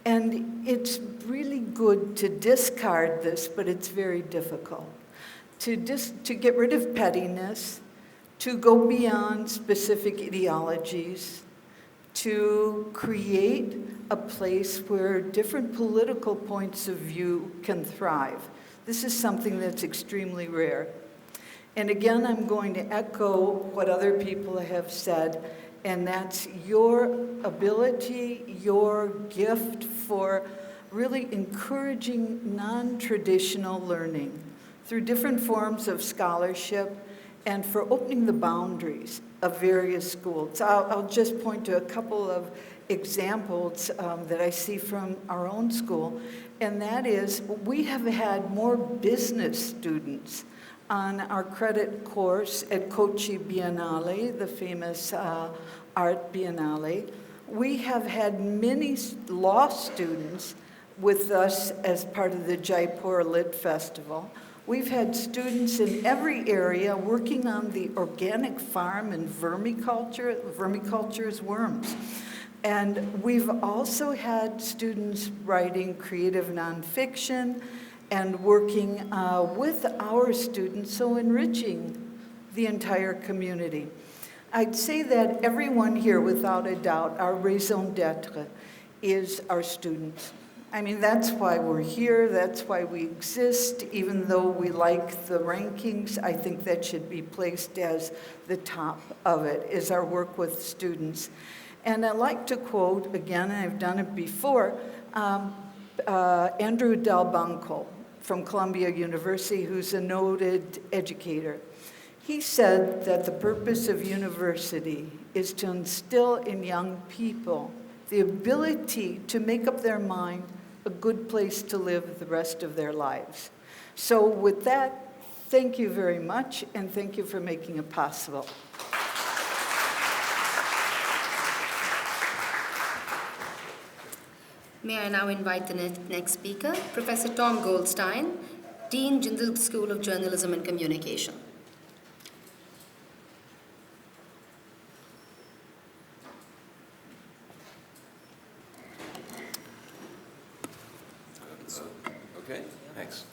And it's really good to discard this, but it's very difficult. To get rid of pettiness, to go beyond specific ideologies, to create a place where different political points of view can thrive. This is something that's extremely rare. And again, I'm going to echo what other people have said, and that's your ability, your gift for really encouraging non-traditional learning through different forms of scholarship and for opening the boundaries of various schools. I'll just point to a couple of examples that I see from our own school, and that is we have had more business students on our credit course at Kochi Biennale, the famous art biennale. We have had many law students with us as part of the Jaipur Lit Festival. We've had students in every area working on the organic farm and vermiculture. Vermiculture is worms. And we've also had students writing creative nonfiction and working with our students, so enriching the entire community. I'd say that everyone here, without a doubt, our raison d'etre is our students. I mean, that's why we're here, that's why we exist. Even though we like the rankings, I think that should be placed as the top of it, is our work with students. And I like to quote, again, I've done it before, Andrew Delbanco from Columbia University, who's a noted educator. He said that the purpose of university is to instill in young people the ability to make up their mind a good place to live the rest of their lives. So with that, thank you very much, and thank you for making it possible. May I now invite the next speaker, Professor Tom Goldstein, Dean, Jindal School of Journalism and Communication. Okay, thanks.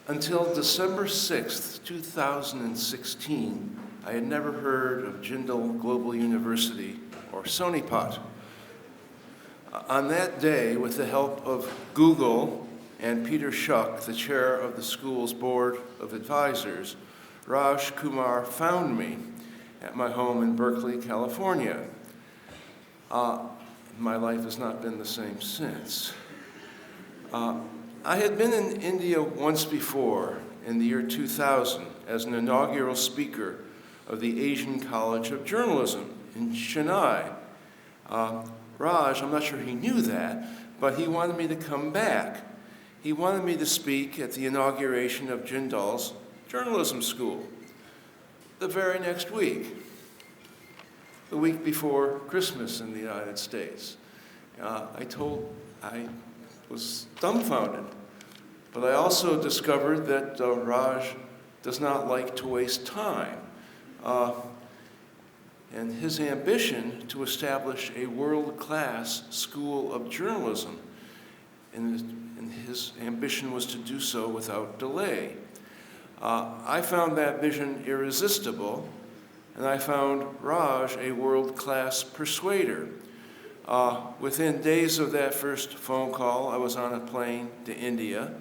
Until December 6th, 2016, I had never heard of Jindal Global University or Sonipat. On that day, with the help of Google and Peter Schuck, the chair of the school's board of advisors, Raj Kumar found me at my home in Berkeley, California. My life has not been the same since. I had been in India once before, in the year 2000, as an inaugural speaker of the Asian College of Journalism in Chennai. Raj, I'm not sure he knew that, but he wanted me to come back. He wanted me to speak at the inauguration of Jindal's journalism school the very next week, the week before Christmas in the United States. I was dumbfounded, but I also discovered that Raj does not like to waste time. And his ambition to establish a world-class school of journalism, and his ambition was to do so without delay. I found that vision irresistible, and I found Raj a world-class persuader. Within days of that first phone call, I was on a plane to India,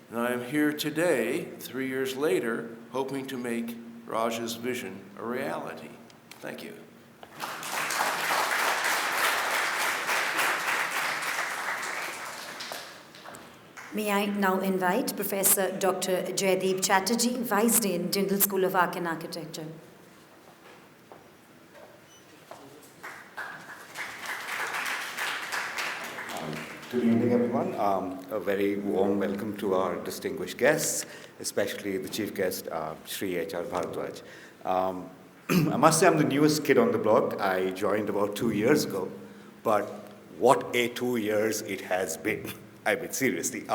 and I am here today, 3 years later, hoping to make Raj's vision a reality. Thank you. May I now invite Professor Dr. Jaideep Chatterjee, Vice Dean, Jindal School of Art and Architecture. Good evening, everyone. A very warm welcome to our distinguished guests, especially the chief guest, Shri H.R. Bharadwaj. I must say I'm the newest kid on the block. I joined about 2 years ago, but what a 2 years it has been. I mean, seriously.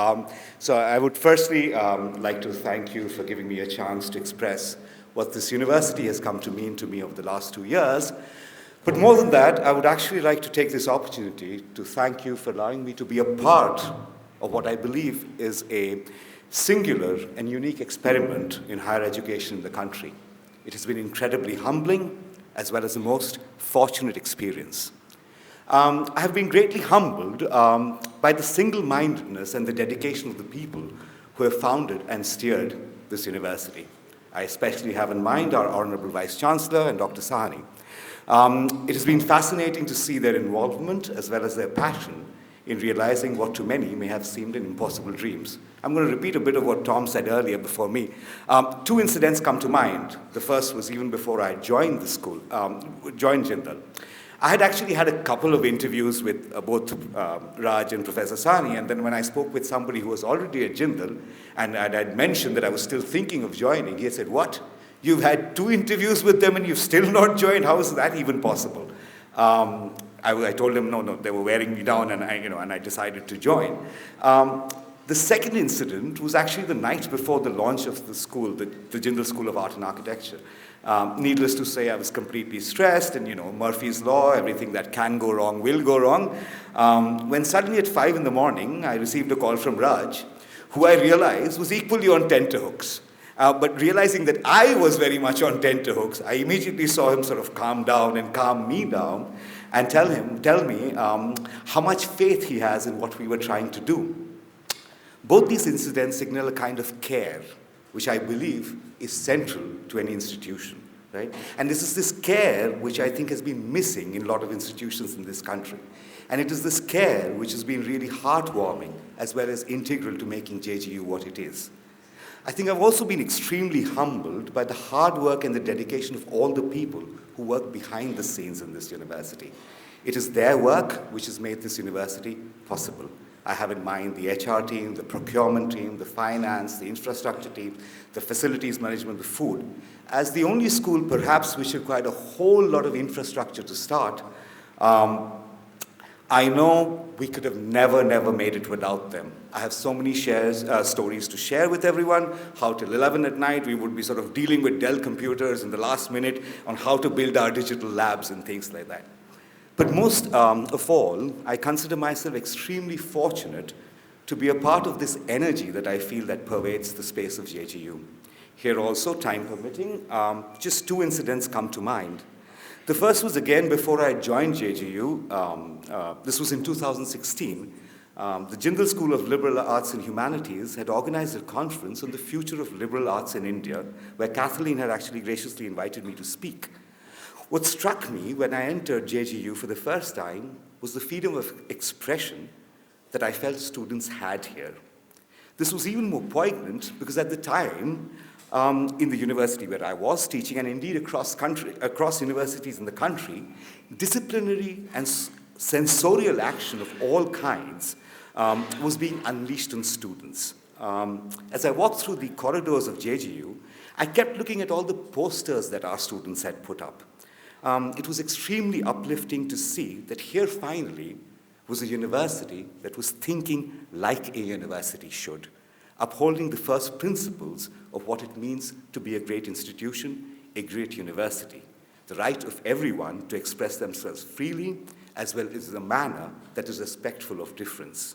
So I would firstly like to thank you for giving me a chance to express what this university has come to mean to me over the last 2 years. But more than that, I would actually like to take this opportunity to thank you for allowing me to be a part of what I believe is a singular and unique experiment in higher education in the country. It has been incredibly humbling, as well as a most fortunate experience. I have been greatly humbled by the single-mindedness and the dedication of the people who have founded and steered this university. I especially have in mind our Honorable Vice Chancellor and Dr. Sahani. It has been fascinating to see their involvement as well as their passion in realizing what to many may have seemed an impossible dreams. I'm going to repeat a bit of what Tom said earlier before me. 2 incidents come to mind. The first was even before I joined the school, joined Jindal. I had actually had a couple of interviews with both Raj and Professor Sahni, and then when I spoke with somebody who was already at Jindal, and I'd mentioned that I was still thinking of joining, he said, "What? You've had 2 interviews with them and you've still not joined? How is that even possible?" I told him, no, they were wearing me down, and I decided to join. The second incident was actually the night before the launch of the school, the Jindal School of Art and Architecture. Needless to say, I was completely stressed, and Murphy's Law, everything that can go wrong will go wrong. When suddenly at 5 in the morning, I received a call from Raj, who I realized was equally on tenterhooks. But realizing that I was very much on tenterhooks, I immediately saw him sort of calm down and calm me down and tell me how much faith he has in what we were trying to do. Both these incidents signal a kind of care, which I believe is central to any institution, right? And this is this care which I think has been missing in a lot of institutions in this country. And it is this care which has been really heartwarming as well as integral to making JGU what it is. I think I've also been extremely humbled by the hard work and the dedication of all the people who work behind the scenes in this university. It is their work which has made this university possible. I have in mind the HR team, the procurement team, the finance, the infrastructure team, the facilities management, the food. As the only school perhaps which required a whole lot of infrastructure to start, I know we could have never made it without them. I have so many stories to share with everyone, how till 11 at night we would be sort of dealing with Dell computers in the last minute on how to build our digital labs and things like that. But most of all, I consider myself extremely fortunate to be a part of this energy that I feel that pervades the space of JGU. Here also, time permitting, just 2 incidents come to mind. The first was again before I joined JGU. This was in 2016. The Jindal School of Liberal Arts and Humanities had organized a conference on the future of liberal arts in India, where Kathleen had actually graciously invited me to speak. What struck me when I entered JGU for the first time was the freedom of expression that I felt students had here. This was even more poignant because at the time, in the university where I was teaching, and indeed across universities in the country, disciplinary and sensorial action of all kinds was being unleashed on students. As I walked through the corridors of JGU, I kept looking at all the posters that our students had put up. It was extremely uplifting to see that here finally was a university that was thinking like a university should, upholding the first principles of what it means to be a great institution, a great university, the right of everyone to express themselves freely, as well as in a manner that is respectful of difference.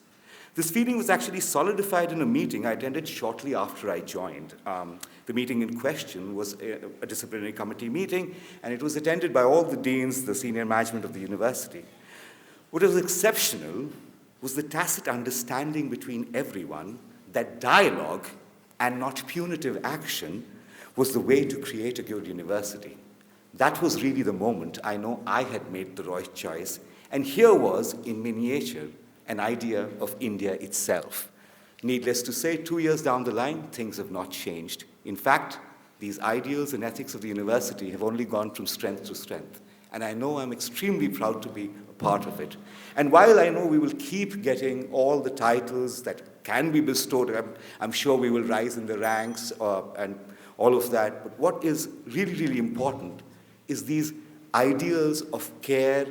This feeling was actually solidified in a meeting I attended shortly after I joined. The meeting in question was a disciplinary committee meeting, and it was attended by all the deans, the senior management of the university. What was exceptional was the tacit understanding between everyone that dialogue and not punitive action was the way to create a good university. That was really the moment I know I had made the right choice, and here was, in miniature, an idea of India itself. Needless to say, 2 years down the line, things have not changed. In fact, these ideals and ethics of the university have only gone from strength to strength. And I know I'm extremely proud to be a part of it. And while I know we will keep getting all the titles that can be bestowed, I'm sure we will rise in the ranks and all of that. But what is really, really important is these ideals of care,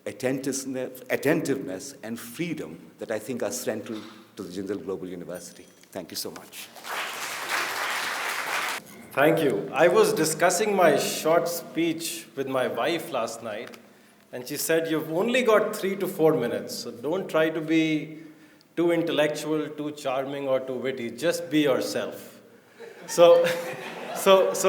attentiveness, and freedom that I think are central to the Jindal Global University. Thank you so much. Thank you. I was discussing my short speech with my wife last night, and she said, you've only got 3 to 4 minutes, so don't try to be too intellectual, too charming, or too witty. Just be yourself. So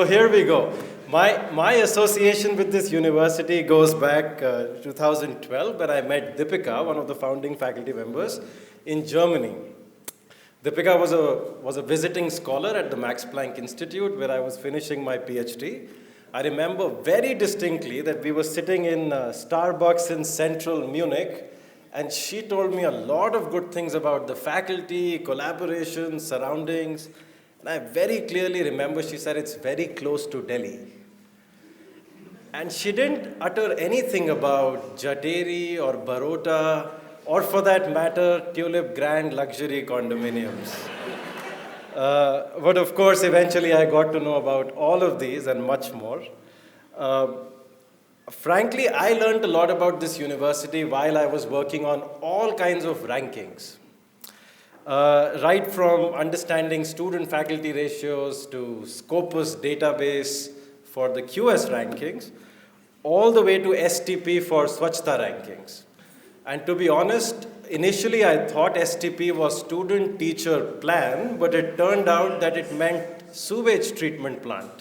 here we go. My association with this university goes back 2012, when I met Deepika, one of the founding faculty members, in Germany. Deepika was a visiting scholar at the Max Planck Institute, where I was finishing my PhD. I remember very distinctly that we were sitting in Starbucks in central Munich, and she told me a lot of good things about the faculty, collaboration, surroundings. And I very clearly remember she said it's very close to Delhi. And she didn't utter anything about Jateri or Baroda, or for that matter, Tulip Grand luxury condominiums. But of course, eventually I got to know about all of these and much more. Frankly, I learned a lot about this university while I was working on all kinds of rankings. right from understanding student-faculty ratios to Scopus database for the QS rankings, all the way to STP for Swachhta rankings. And to be honest, initially I thought STP was student-teacher plan, but it turned out that it meant sewage treatment plant.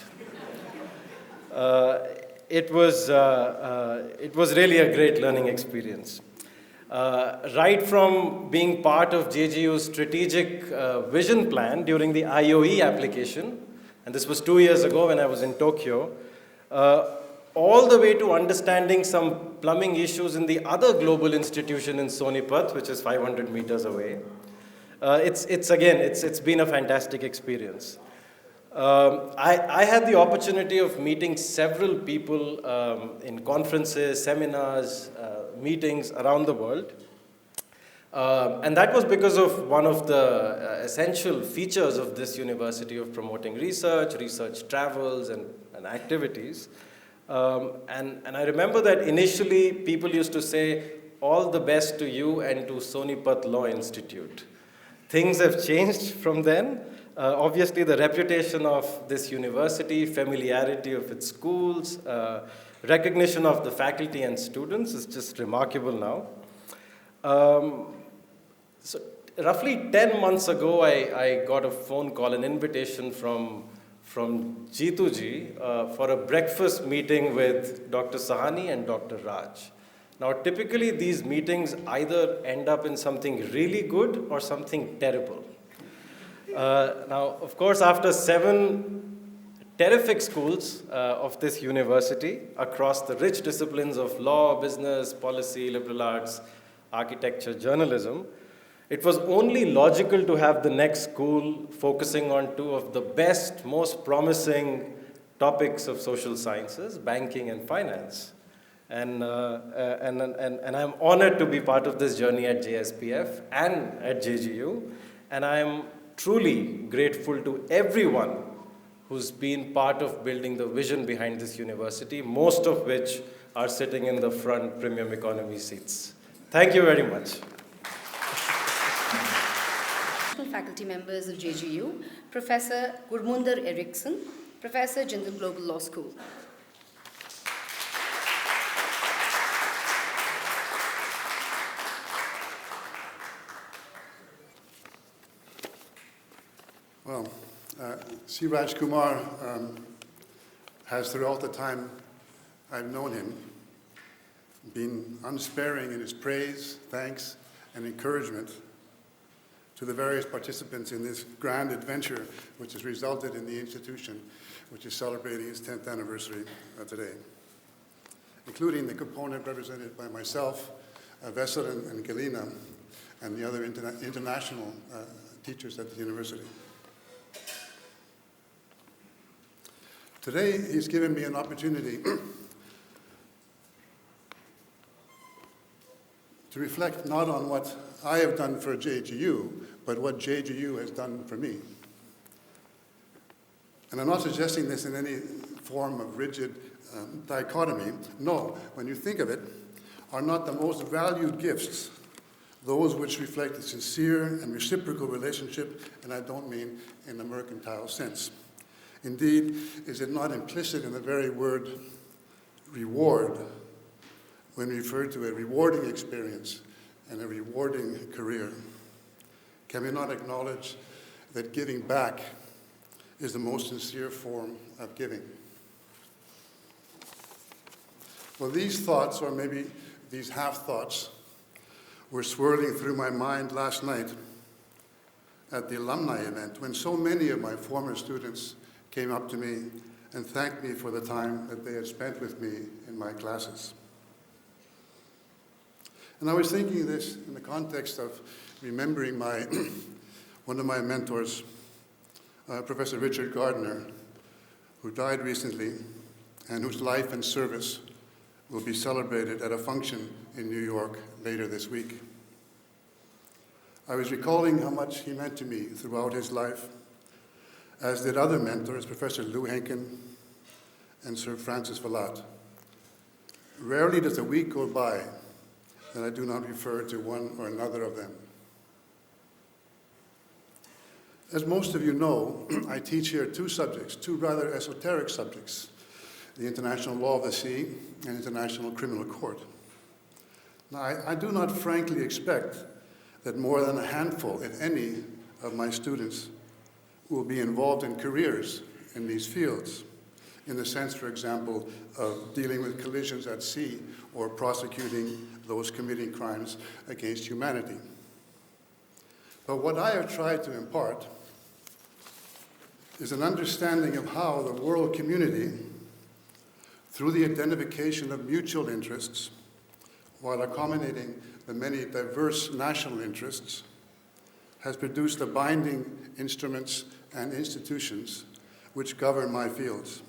It was really a great learning experience. Right from being part of JGU's strategic vision plan during the IOE application, and this was 2 years ago when I was in Tokyo, all the way to understanding some plumbing issues in the other global institution in Sonipat, which is 500 meters away. It's been a fantastic experience. I had the opportunity of meeting several people in conferences, seminars, meetings around the world. And that was because of one of the essential features of this university of promoting research travels, and activities. And I remember that initially people used to say, all the best to you and to Sonipat Law Institute. Things have changed from then. Obviously, the reputation of this university, familiarity of its schools, recognition of the faculty and students is just remarkable now. So roughly 10 months ago, I got a phone call, an invitation from Jeju ji for a breakfast meeting with Dr. Sahani and Dr. Raj. Now, typically, these meetings either end up in something really good or something terrible. Now, of course, after 7 terrific schools of this university across the rich disciplines of law, business, policy, liberal arts, architecture, journalism, it was only logical to have the next school focusing on 2 of the best, most promising topics of social sciences, banking and finance. And I'm honored to be part of this journey at JSPF and at JGU. And I'm truly grateful to everyone who's been part of building the vision behind this university, most of which are sitting in the front premium economy seats. Thank you very much. Faculty members of JGU, Professor Gudmundur Eriksson, Professor Jindal Global Law School. Well, Raj Kumar has, throughout the time I've known him, been unsparing in his praise, thanks, and encouragement to the various participants in this grand adventure which has resulted in the institution, which is celebrating its 10th anniversary today, including the component represented by myself, Vesser and Galina, and the other international teachers at the university. Today, he's given me an opportunity to reflect not on what I have done for JGU, but what JGU has done for me. And I'm not suggesting this in any form of rigid dichotomy. No, when you think of it, are not the most valued gifts those which reflect a sincere and reciprocal relationship, and I don't mean in the mercantile sense. Indeed, is it not implicit in the very word reward when referred to a rewarding experience and a rewarding career? Can we not acknowledge that giving back is the most sincere form of giving? Well, these thoughts, or maybe these half-thoughts, were swirling through my mind last night at the alumni event when so many of my former students came up to me and thanked me for the time that they had spent with me in my classes. And I was thinking this in the context of remembering one of my mentors, Professor Richard Gardner, who died recently and whose life and service will be celebrated at a function in New York later this week. I was recalling how much he meant to me throughout his life, as did other mentors, Professor Lou Henkin and Sir Francis Vallat. Rarely does a week go by that I do not refer to one or another of them. As most of you know, I teach here two subjects, two rather esoteric subjects, the international law of the sea and international criminal court. Now, I do not frankly expect that more than a handful, if any, of my students will be involved in careers in these fields, in the sense, for example, of dealing with collisions at sea or prosecuting those committing crimes against humanity. But what I have tried to impart is an understanding of how the world community, through the identification of mutual interests, while accommodating the many diverse national interests, has produced the binding instruments and institutions which govern my fields.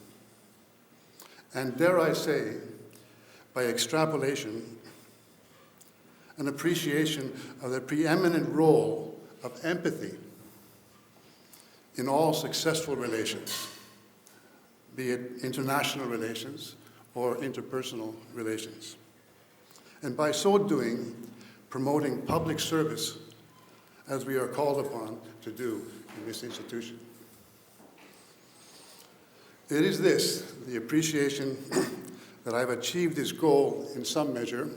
And dare I say, by extrapolation, an appreciation of the preeminent role of empathy in all successful relations, be it international relations or interpersonal relations. And by so doing, promoting public service as we are called upon to do in this institution. It is this, the appreciation that I've achieved this goal in some measure,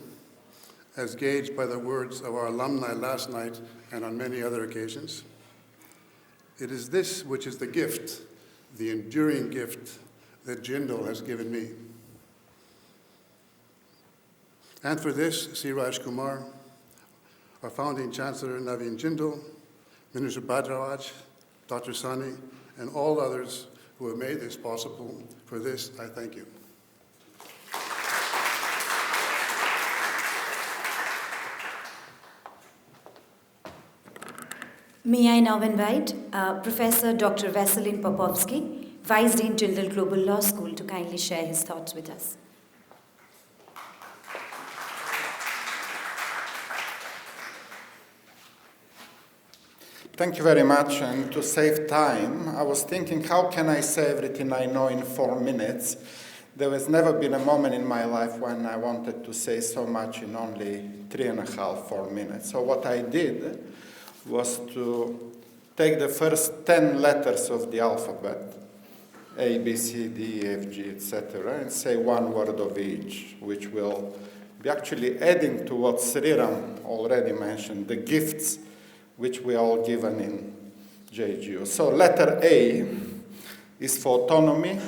as gauged by the words of our alumni last night and on many other occasions. It is this which is the gift, the enduring gift that Jindal has given me. And for this, C. Raj Kumar, our founding Chancellor Naveen Jindal, Minister Bhadraj, Dr. Sani, and all others who have made this possible. For this, I thank you. May I now invite Professor Dr. Vasilin Popovsky, Vice Dean Jindal Global Law School, to kindly share his thoughts with us. Thank you very much, and to save time, I was thinking, how can I say everything I know in 4 minutes? There has never been a moment in my life when I wanted to say so much in only 3.5, 4 minutes. So what I did was to take the first 10 letters of the alphabet, A, B, C, D, E, F, G, etc., and say one word of each, which will be actually adding to what Sriram already mentioned, the gifts which we are all given in Jeju. So letter A is for autonomy,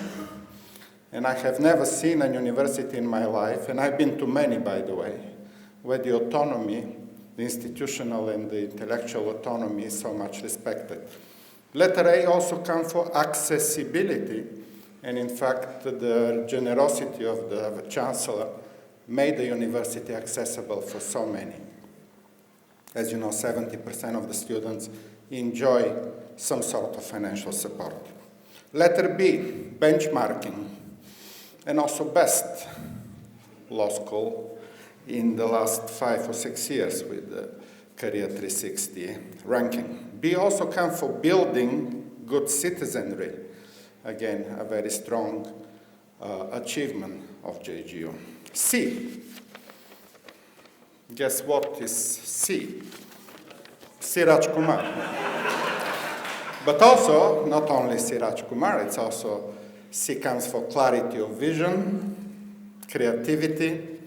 and I have never seen a university in my life, and I've been to many, by the way, where the autonomy, the institutional and the intellectual autonomy is so much respected. Letter A also comes for accessibility, and in fact, the generosity of the Chancellor made the university accessible for so many. As you know, 70% of the students enjoy some sort of financial support. Letter B, benchmarking, and also best law school in the last 5 or 6 years with the Career 360 ranking. B also comes for building good citizenry. Again, a very strong achievement of JGU. C. Guess what is C? C. Raj Kumar. But also, not only C. Raj Kumar, it's also C comes for clarity of vision, creativity,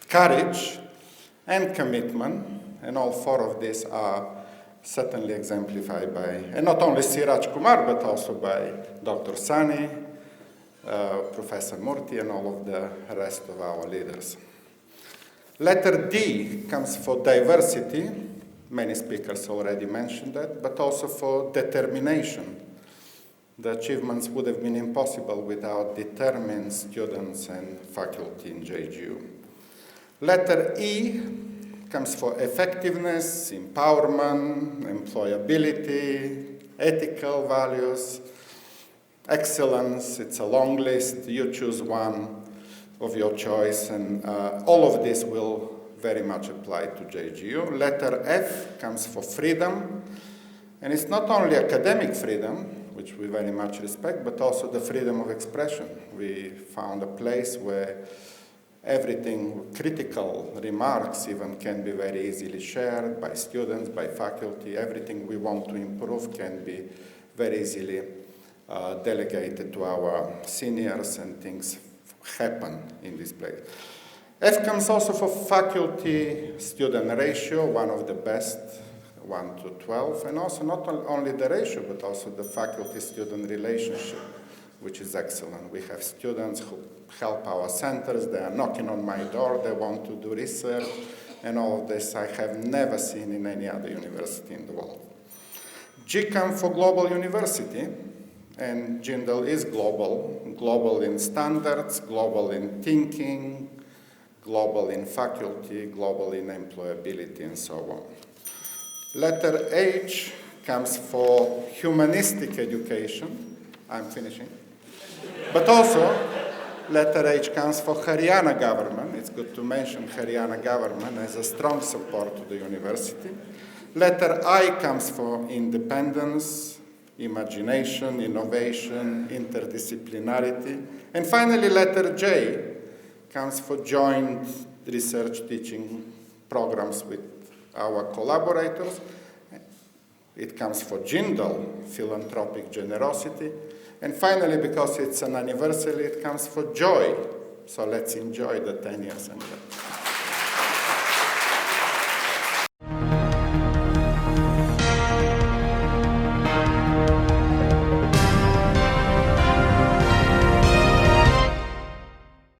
courage, and commitment. And all 4 of these are certainly exemplified by, and not only C. Raj Kumar, but also by Dr. Sani, Professor Murthy, and all of the rest of our leaders. Letter D comes for diversity. Many speakers already mentioned that, but also for determination. The achievements would have been impossible without determined students and faculty in JGU. Letter E comes for effectiveness, empowerment, employability, ethical values, excellence. It's a long list. You choose one of your choice, and all of this will very much apply to JGU. Letter F comes for freedom, and it's not only academic freedom, which we very much respect, but also the freedom of expression. We found a place where Everything, critical remarks even, can be very easily shared by students, by faculty. Everything we want to improve can be very easily delegated to our seniors, and things happen in this place. F comes also for faculty-student ratio, one of the best, 1 to 12, and also not only the ratio, but also the faculty-student relationship, which is excellent. We have students who help our centers, they are knocking on my door, they want to do research, and all of this I have never seen in any other university in the world. G comes for global university, and Jindal is global, global in standards, global in thinking, global in faculty, global in employability, and so on. Letter H comes for humanistic education. I'm finishing. But also, letter H comes for Haryana government. It's good to mention Haryana government as a strong support to the university. Letter I comes for independence, imagination, innovation, interdisciplinarity. And finally, letter J comes for joint research teaching programs with our collaborators. It comes for Jindal, philanthropic generosity. And finally, because it's an anniversary, it comes for joy. So let's enjoy the 10 years anniversary.